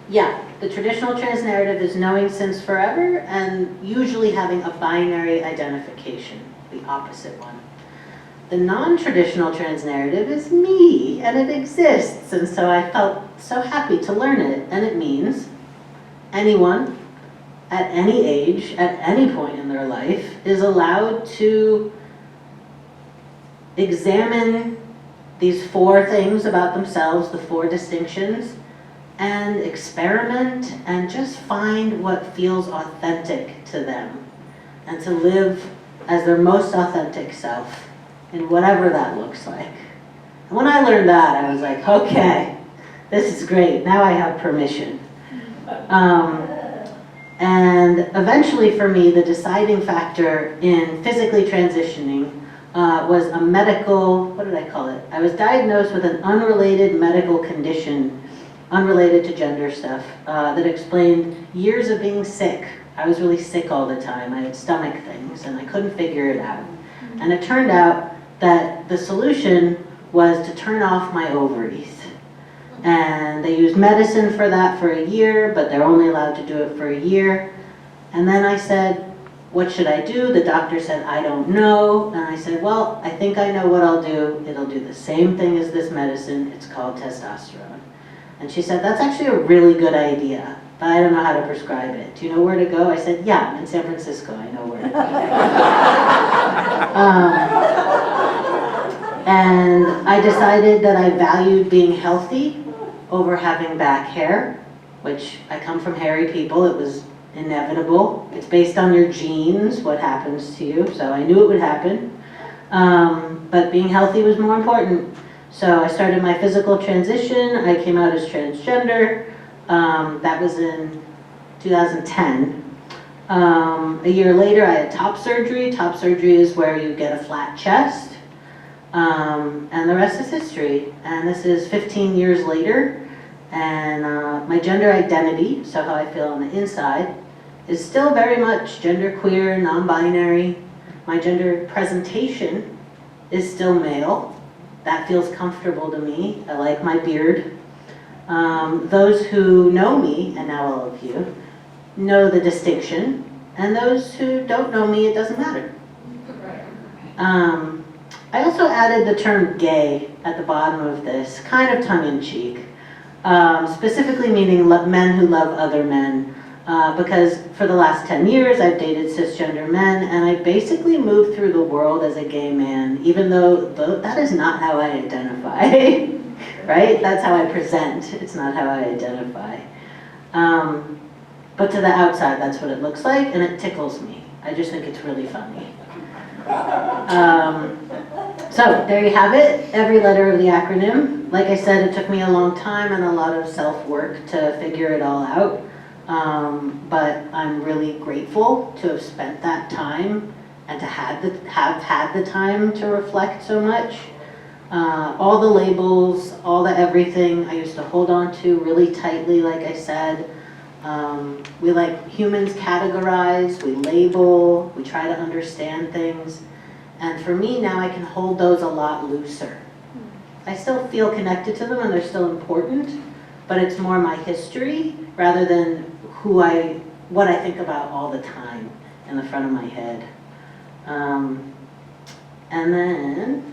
yeah, the traditional trans narrative is knowing since forever and usually having a binary identification, the opposite one. The non-traditional trans narrative is me, and it exists, and so I felt so happy to learn it, and it means anyone at any age, at any point in their life, is allowed to examine these 4 things about themselves, the 4 distinctions, and experiment and just find what feels authentic to them, and to live as their most authentic self in whatever that looks like. And when I learned that, I was like, okay, this is great, now I have permission. And eventually for me, the deciding factor in physically transitioning was a medical, what did I call it? I was diagnosed with an unrelated medical condition, unrelated to gender stuff, that explained years of being sick. I was really sick all the time. I had stomach things and I couldn't figure it out. And it turned out that the solution was to turn off my ovaries. And they used medicine for that for a year, but they're only allowed to do it for a year. And then I said, what should I do? The doctor said, I don't know. And I said, well, I think I know what I'll do. It'll do the same thing as this medicine. It's called testosterone. And she said, that's actually a really good idea, but I don't know how to prescribe it. Do you know where to go? I said, yeah, I'm in San Francisco. I know where to go. And I decided that I valued being healthy over having back hair, which I come from hairy people. It was inevitable. It's based on your genes, what happens to you. So I knew it would happen. But being healthy was more important. So I started my physical transition. I came out as transgender. That was in 2010. A year later, I had top surgery. Top surgery is where you get a flat chest. And the rest is history. And this is 15 years later. And my gender identity, so how I feel on the inside, is still very much genderqueer, non-binary. My gender presentation is still male. That feels comfortable to me. I like my beard. Those who know me, and now all of you, know the distinction. And those who don't know me, it doesn't matter. I also added the term gay at the bottom of this, kind of tongue-in-cheek, specifically meaning men who love other men, because for the last 10 years I've dated cisgender men, and I basically moved through the world as a gay man, even though that is not how I identify, right? That's how I present, it's not how I identify. But to the outside, that's what it looks like, and it tickles me. I just think it's really funny. So there you have it, every letter of the acronym. Like I said, it took me a long time and a lot of self-work to figure it all out. But I'm really grateful to have spent that time and to have had the time to reflect so much. All the labels, all the everything I used to hold on to really tightly, like I said. We like humans categorize, we label, we try to understand things. And for me now, I can hold those a lot looser. I still feel connected to them and they're still important, but it's more my history rather than what I think about all the time in the front of my head. And then,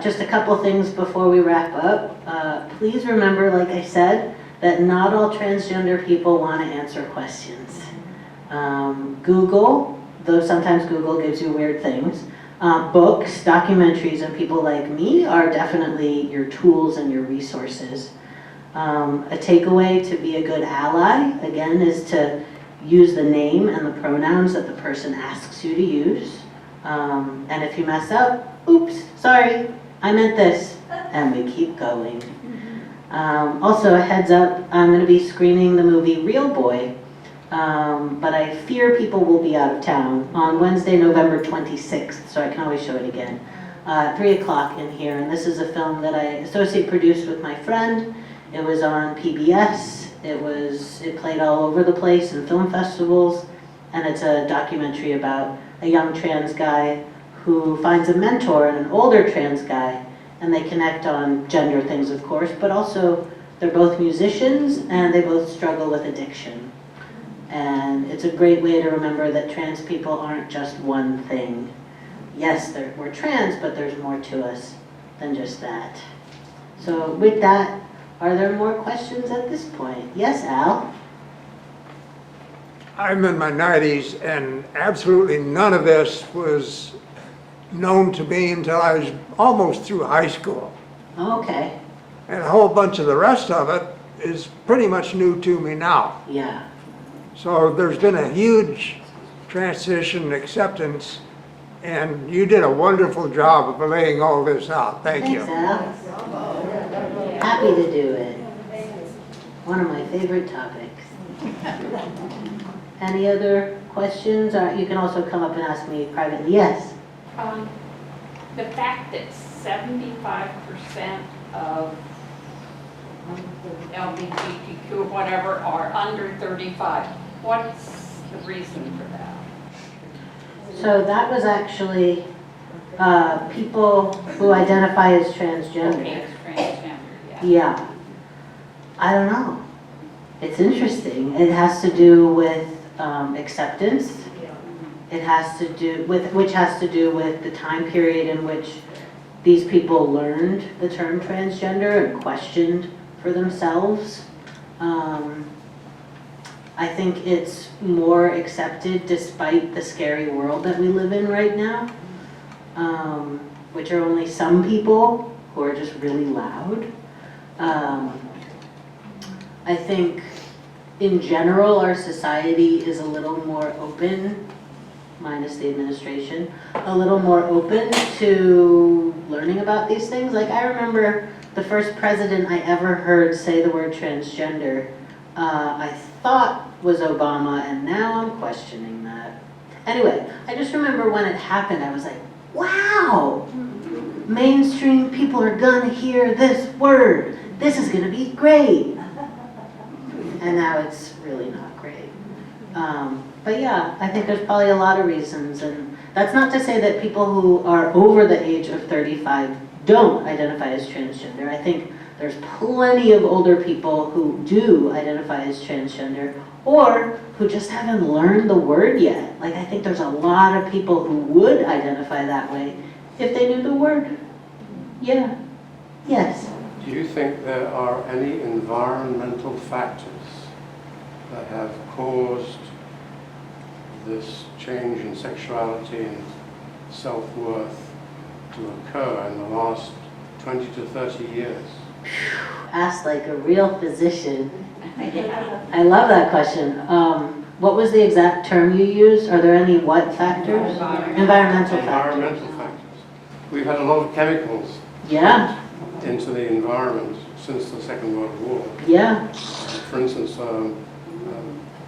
just a couple things before we wrap up. Please remember, like I said, that not all transgender people want to answer questions. Google, though sometimes Google gives you weird things, books, documentaries, and people like me are definitely your tools and your resources. A takeaway to be a good ally, again, is to use the name and the pronouns that the person asks you to use. And if you mess up, oops, sorry, I meant this, and we keep going. Also, a heads up, I'm going to be screening the movie Real Boy, but I fear people will be out of town on Wednesday, November 26th, so I can always show it again. 3 o'clock in here, and this is a film that I associate produced with my friend. It was on PBS, it played all over the place in film festivals, and it's a documentary about a young trans guy who finds a mentor in an older trans guy, and they connect on gender things, of course, but also they're both musicians and they both struggle with addiction. And it's a great way to remember that trans people aren't just one thing. Yes, we're trans, but there's more to us than just that. So with that, are there more questions at this point? Yes, Al? I'm in my 90s, and absolutely none of this was known to me until I was almost through high school. Okay, And a whole bunch of the rest of it is pretty much new to me now. yeah. So there's been a huge transition acceptance, and you did a wonderful job of laying all this out. Thank you. Thanks, Al. Happy to do it. One of my favorite topics. Any other questions? Or you can also come up and ask me privately. Yes? The fact that 75% of LGBTQ or whatever are under 35, what's the reason for that? So that was actually people who identify as transgender. Okay, it's transgender, yeah. Yeah. I don't know. It's interesting. It has to do with acceptance. It has to do with, which has to do with the time period in which these people learned the term transgender and questioned for themselves. I think it's more accepted despite the scary world that we live in right now, which are only some people who are just really loud. I think in general our society is a little more open, minus the administration, a little more open to learning about these things. Like I remember the first president I ever heard say the word transgender, I thought was Obama, and now I'm questioning that. Anyway, I just remember when it happened, I was like, wow, mainstream people are gonna hear this word. This is gonna be great. And now it's really not great. But yeah, I think there's probably a lot of reasons, and that's not to say that people who are over the age of 35 don't identify as transgender. I think there's plenty of older people who do identify as transgender, or who just haven't learned the word yet. Like I think there's a lot of people who would identify that way if they knew the word. Yeah. Yes. Do you think there are any environmental factors that have caused this change in sexuality and self-worth to occur in the last 20 to 30 years? Asked like a real physician. I love that question. What was the exact term you used? Are there any what factors? Environmental factors. Environmental factors. We've had a lot of chemicals Yeah, into the environment since the Second World War. yeah, For instance,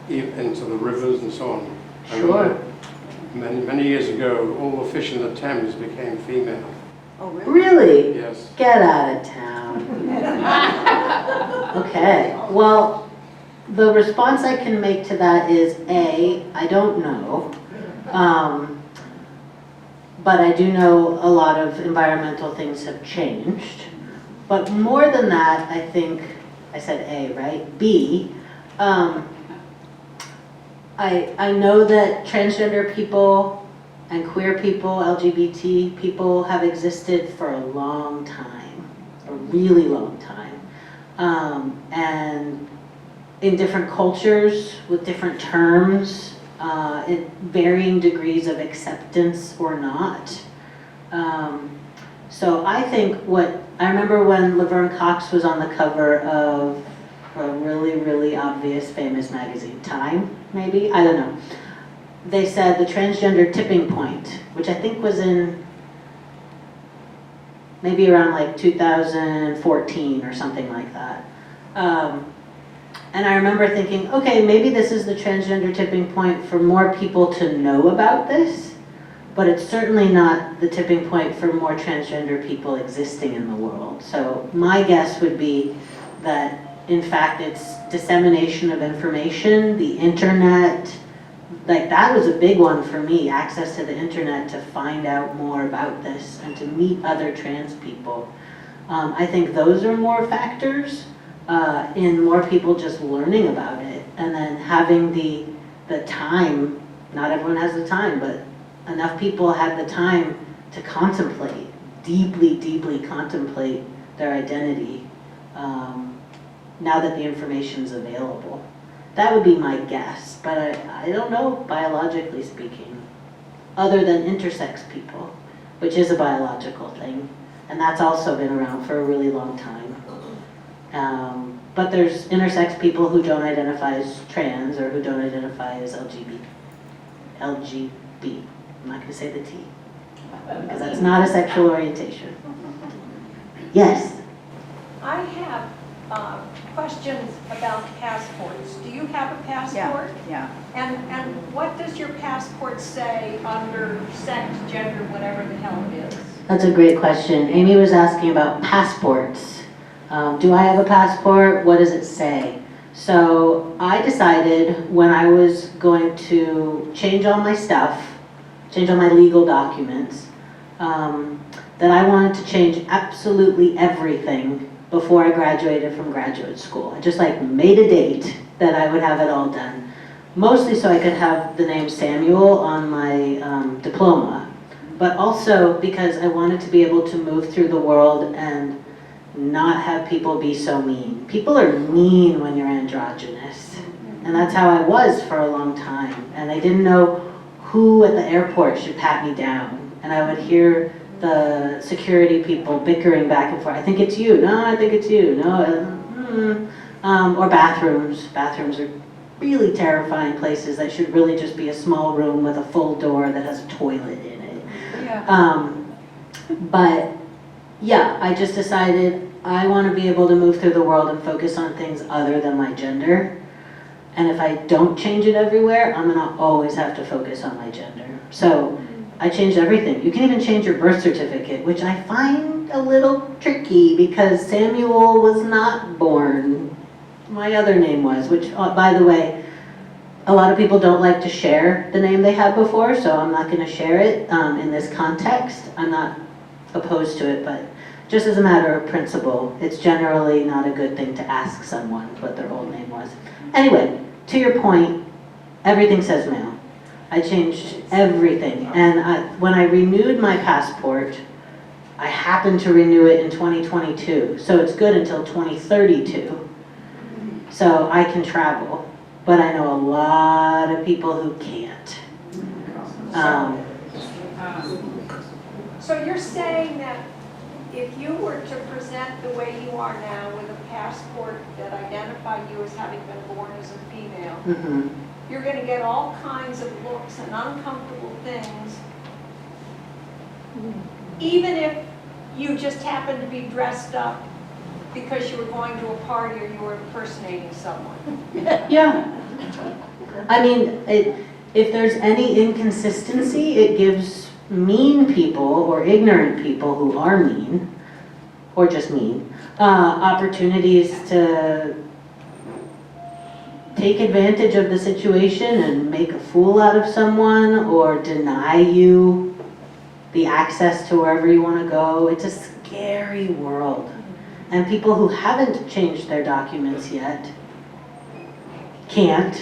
into the rivers and so on. I sure. remember many years ago, all the fish in the Thames became female. Oh, really? Really? Yes. Get out of town. Okay, well, the response I can make to that is I don't know. But I do know a lot of environmental things have changed. But more than that, I think, I said A, right? B, I know that transgender people and queer people, LGBT people have existed for a long time, a really long time. And in different cultures with different terms, in varying degrees of acceptance or not. So I think I remember when Laverne Cox was on the cover of a really, really obvious famous magazine, Time, maybe? I don't know. They said the transgender tipping point, which I think was in maybe around like 2014 or something like that. And I remember thinking, okay, maybe this is the transgender tipping point for more people to know about this, but it's certainly not the tipping point for more transgender people existing in the world. So my guess would be that, in fact, it's dissemination of information, the internet, like that was a big one for me, access to the internet to find out more about this and to meet other trans people. I think those are more factors in more people just learning about it, and then having the time. Not everyone has the time, but enough people have the time to contemplate, deeply contemplate their identity now that the information's available. That would be my guess, but I don't know, biologically speaking, other than intersex people, which is a biological thing, and that's also been around for a really long time. But there's intersex people who don't identify as trans or who don't identify as LGB. I'm not going to say the T, because that's not a sexual orientation. Yes? I have questions about passports. Do you have a passport? Yeah. And what does your passport say under sex, gender, whatever the hell it is? That's a great question. Amy was asking about passports. Do I have a passport? What does it say? So I decided when I was going to change all my stuff, change all my legal documents, that I wanted to change absolutely everything before I graduated from graduate school. I just made a date that I would have it all done. Mostly so I could have the name Samuel on my diploma, but also because I wanted to be able to move through the world and not have people be so mean. People are mean when you're androgynous. And that's how I was for a long time. And I didn't know who at the airport should pat me down. And I would hear the security people bickering back and forth. I think it's you. No, I think it's you. No. Or bathrooms. Bathrooms are really terrifying places that should really just be a small room with a full door that has a toilet in it. Yeah. But yeah, I just decided I want to be able to move through the world and focus on things other than my gender. And if I don't change it everywhere, I'm going to always have to focus on my gender. So I changed everything. You can even change your birth certificate, which I find a little tricky because Samuel was not born. My other name was, which, by the way, a lot of people don't like to share the name they had before, so I'm not going to share it in this context. I'm not opposed to it, but just as a matter of principle, it's generally not a good thing to ask someone what their old name was. Anyway, to your point, everything says male. I changed everything, and when I renewed my passport, I happened to renew it in 2022, so it's good until 2032. So I can travel, but I know a lot of people who can't. So you're saying that if you were to present the way you are now with a passport that identified you as having been born as a female, you're going to get all kinds of looks and uncomfortable things, even if you just happen to be dressed up because you were going to a party or you were impersonating someone. Yeah. I mean, if there's any inconsistency, it gives mean people or ignorant people who are mean, or just mean, opportunities to take advantage of the situation and make a fool out of someone or deny you the access to wherever you want to go. It's a scary world. And people who haven't changed their documents yet can't.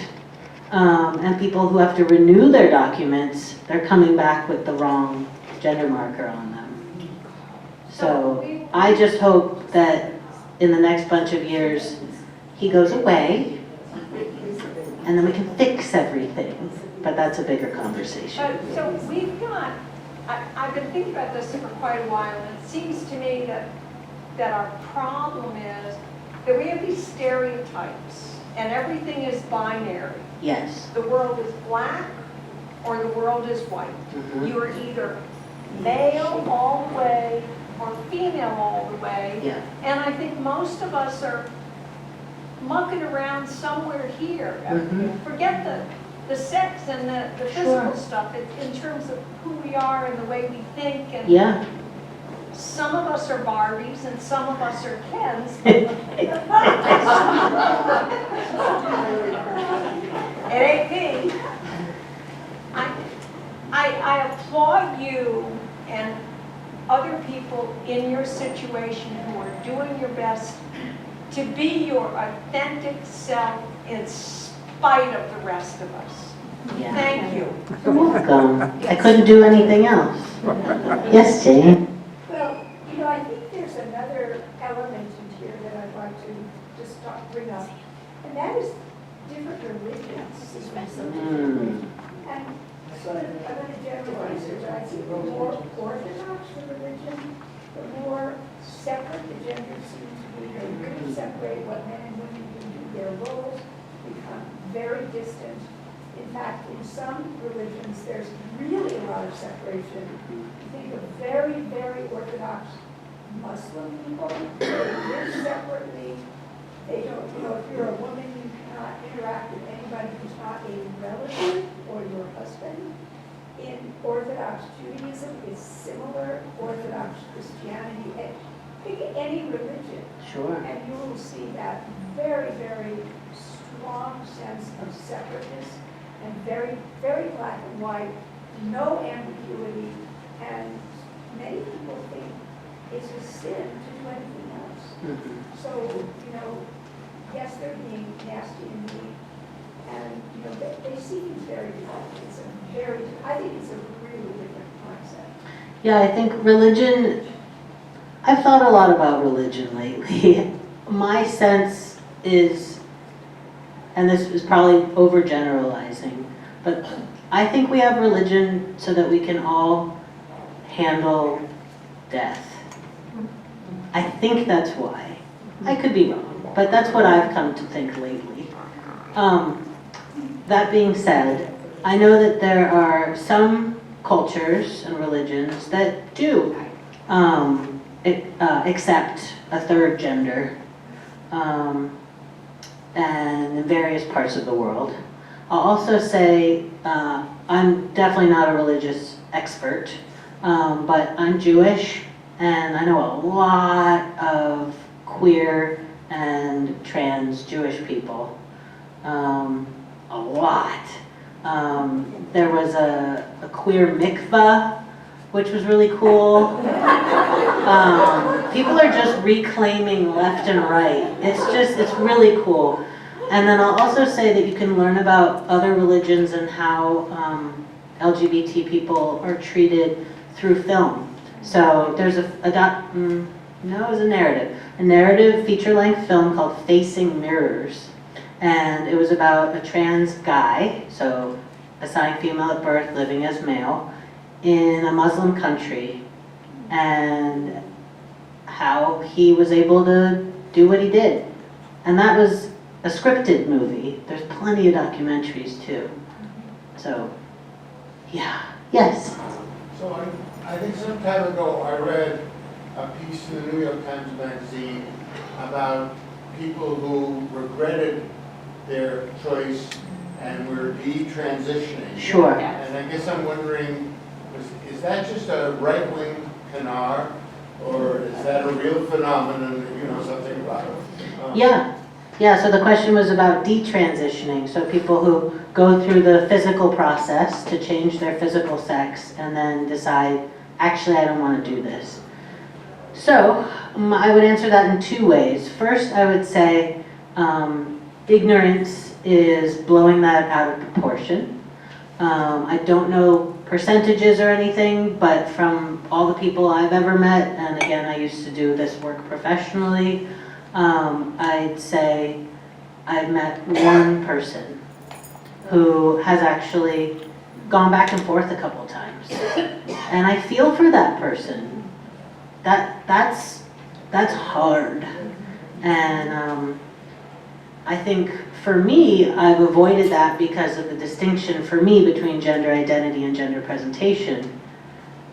And people who have to renew their documents, they're coming back with the wrong gender marker on them. So I just hope that in the next bunch of years, he goes away and then we can fix everything. But that's a bigger conversation. So we've got, I've been thinking about this for quite a while, and it seems to me that our problem is that we have these stereotypes and everything is binary. Yes. The world is black or the world is white. Mhm. You are either male all the way or female all the way. Yeah. And I think most of us are mucking around somewhere here. Mhm. Forget the sex and the physical stuff, in terms of who we are and the way we think. And Yeah. some of us are Barbies and some of us are Kens. It ain't me. I applaud you and other people in your situation who are doing your best to be your authentic self in spite of the rest of us. Yeah. Thank you. You're welcome. I couldn't do anything else. Yes, Jane? Well, I think there's another element in here that I'd like to just bring up, and that is different religions. And sort of, I'm going to generalize here, but I think the more orthodox the religion, the more separate the gender seems to be. They really separate what men and women can do. Their roles become very distant. In fact, in some religions, there's really a lot of separation. You think of very, very orthodox Muslim people. They live separately. They don't, if you're a woman, you cannot interact with anybody who's not a relative or your husband. In Orthodox Judaism, it's similar. Orthodox Christianity, pick any religion. Sure. And you will see that very, very strong sense of separateness and very, very black and white, no ambiguity, and many people think it's a sin to do anything else. Mhm. So, yes, they're being nasty and mean, and, they see things very differently. I think it's a really different mindset. Yeah, I think religion, I've thought a lot about religion lately. My sense is, and this is probably overgeneralizing, but I think we have religion so that we can all handle death. I think that's why. I could be wrong, but that's what I've come to think lately. That being said, I know that there are some cultures and religions that do accept a third gender, and in various parts of the world. I'll also say I'm definitely not a religious expert, but I'm Jewish, and I know a lot of queer and trans Jewish people. A lot. There was a queer mikvah, which was really cool. People are just reclaiming left and right. It's really cool. And then I'll also say that you can learn about other religions and how LGBT people are treated through film. So there's it was a narrative feature-length film called Facing Mirrors. And it was about a trans guy, so assigned female at birth, living as male, in a Muslim country, and how he was able to do what he did. And that was a scripted movie. There's plenty of documentaries too. So, yeah, yes. So I think some time ago I read a piece in the New York Times Magazine about people who regretted their choice and were detransitioning. Sure. And I guess I'm wondering, is that just a right-wing canard, or is that a real phenomenon that you know something about? Yeah, Yeah, so the question was about detransitioning, so people who go through the physical process to change their physical sex and then decide, actually, I don't want to do this. So, I would answer that in two ways. First, I would say ignorance is blowing that out of proportion. I don't know percentages or anything, but from all the people I've ever met, and again, I used to do this work professionally, I'd say I've met one person who has actually gone back and forth a couple times. And I feel for that person. That's hard. And I think for me, I've avoided that because of the distinction for me between gender identity and gender presentation.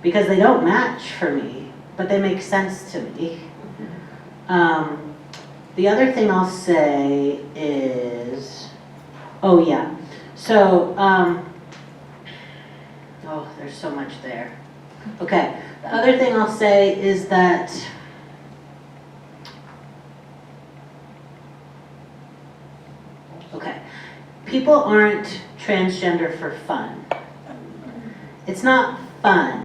Because they don't match for me, but they make sense to me. The other thing I'll say is, oh yeah, so, oh, there's so much there. Okay, the other thing I'll say is that people aren't transgender for fun. It's not fun.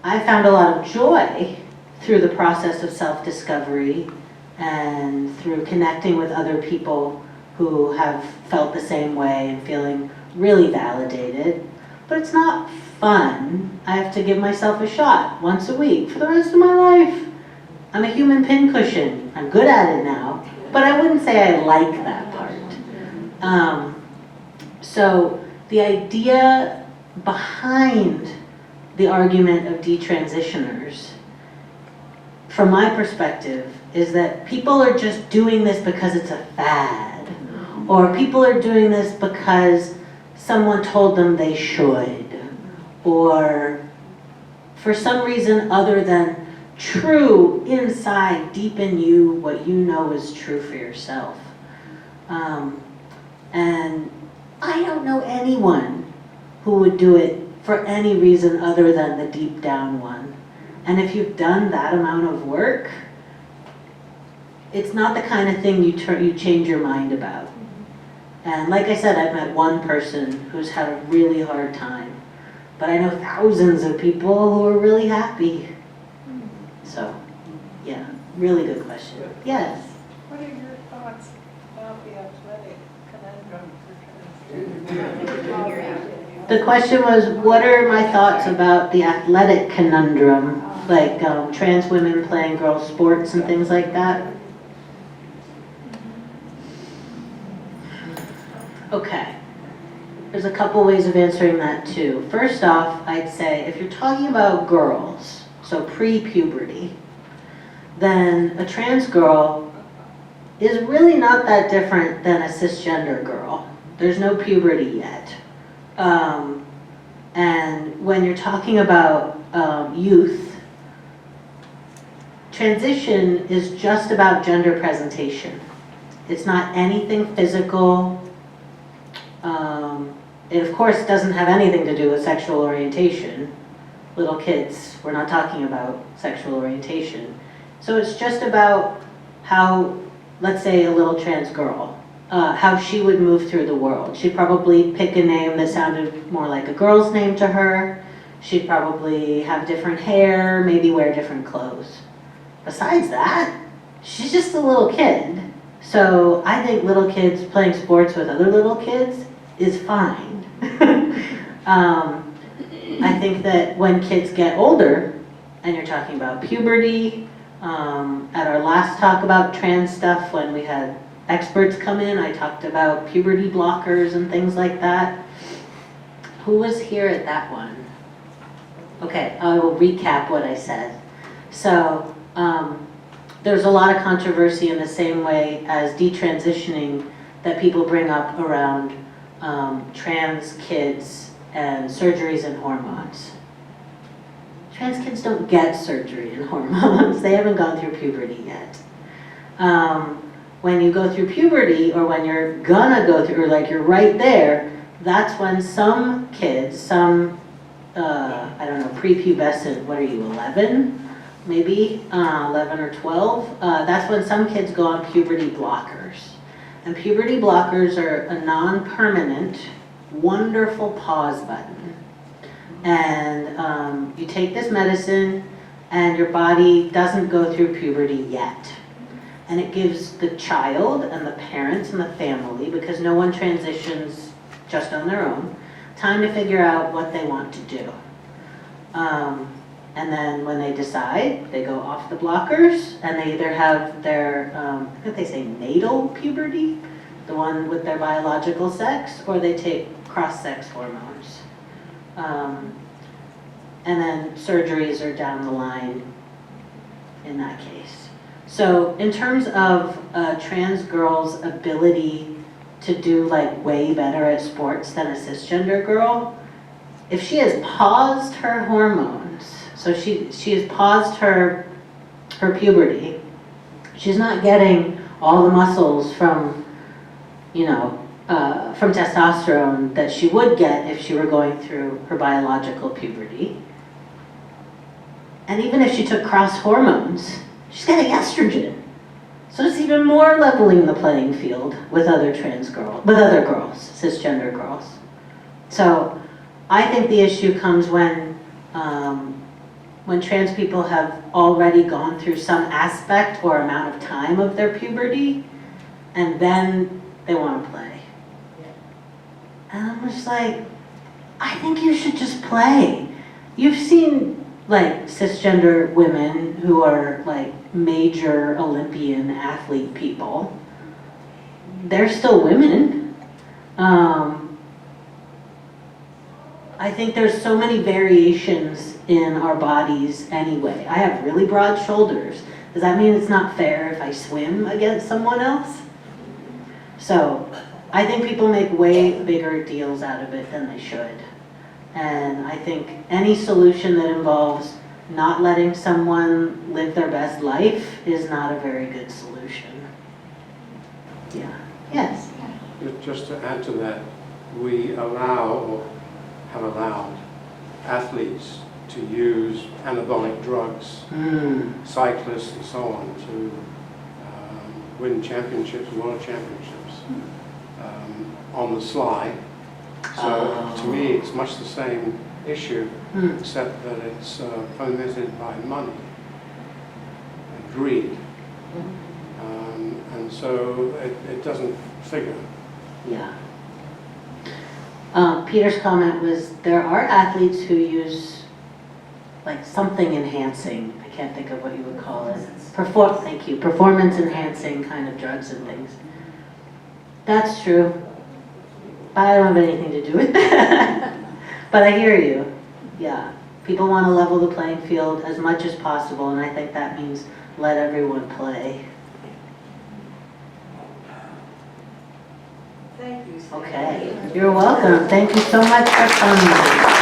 I found a lot of joy through the process of self-discovery and through connecting with other people who have felt the same way and feeling really validated. But it's not fun. I have to give myself a shot once a week for the rest of my life. I'm a human pincushion. I'm good at it now, but I wouldn't say I like that part. So the idea behind the argument of detransitioners, from my perspective, is that people are just doing this because it's a fad, or people are doing this because someone told them they should, or for some reason other than true inside, deep in you, what you know is true for yourself. And I don't know anyone who would do it for any reason other than the deep down one. And if you've done that amount of work, it's not the kind of thing you change your mind about. And like I said, I've met one person who's had a really hard time, but I know thousands of people who are really happy. So, yeah, really good question. Yes? What are your thoughts about the athletic conundrum for The question was, what are my thoughts about the athletic conundrum, like trans women playing girls' sports and things like that? Okay, there's a couple ways of answering that too. First off, I'd say if you're talking about girls, so pre-puberty, then a trans girl is really not that different than a cisgender girl. There's no puberty yet. And when you're talking about youth, transition is just about gender presentation. It's not anything physical. It of course doesn't have anything to do with sexual orientation. Little kids, we're not talking about sexual orientation. So it's just about how, let's say a little trans girl, how she would move through the world. She'd probably pick a name that sounded more like a girl's name to her. She'd probably have different hair, maybe wear different clothes. Besides that, she's just a little kid. So I think little kids playing sports with other little kids is fine. I think that when kids get older, and you're talking about puberty, at our last talk about trans stuff, when we had experts come in, I talked about puberty blockers and things like that. Who was here at that one? Okay, I will recap what I said. So, there's a lot of controversy in the same way as detransitioning that people bring up around trans kids and surgeries and hormones. Trans kids don't get surgery and hormones. They haven't gone through puberty yet. When you go through puberty, or when you're gonna go through, or like you're right there, that's when some kids, I don't know, prepubescent, what are you, 11? maybe 11 or 12, that's when some kids go on puberty blockers. And puberty blockers are a non-permanent, wonderful pause button. And you take this medicine and your body doesn't go through puberty yet. And it gives the child and the parents and the family, because no one transitions just on their own, time to figure out what they want to do. And then when they decide, they go off the blockers, and they either have their, I think they say natal puberty, the one with their biological sex, or they take cross-sex hormones. And then surgeries are down the line in that case. So in terms of a trans girl's ability to do like way better at sports than a cisgender girl, if she has paused her hormones, so she has paused her puberty, she's not getting all the muscles from, from testosterone that she would get if she were going through her biological puberty. And even if she took cross hormones, she's getting estrogen. So it's even more leveling the playing field with other girls, cisgender girls. So I think the issue comes when trans people have already gone through some aspect or amount of time of their puberty, and then they want to play. And I'm just like, I think you should just play. You've seen like cisgender women who are like major Olympian athlete people. They're still women. I think there's so many variations in our bodies anyway. I have really broad shoulders. Does that mean it's not fair if I swim against someone else? So I think people make way bigger deals out of it than they should. And I think any solution that involves not letting someone live their best life is not a very good solution. Yeah. Yes? Just to add to that, we allow, or have allowed, athletes to use anabolic drugs, cyclists and so on, to win championships, world championships, on the sly. So to me, it's much the same issue, except that it's fomented by money and greed. And so it doesn't figure. Yeah. Peter's comment was there are athletes who use like something enhancing, I can't think of what you would call it. Thank you. Performance enhancing kind of drugs and things. That's true. But I don't have anything to do with that. But I hear you. Yeah. People want to level the playing field as much as possible, and I think that means let everyone play. Thank you. Okay. You're welcome. Thank you so much for coming.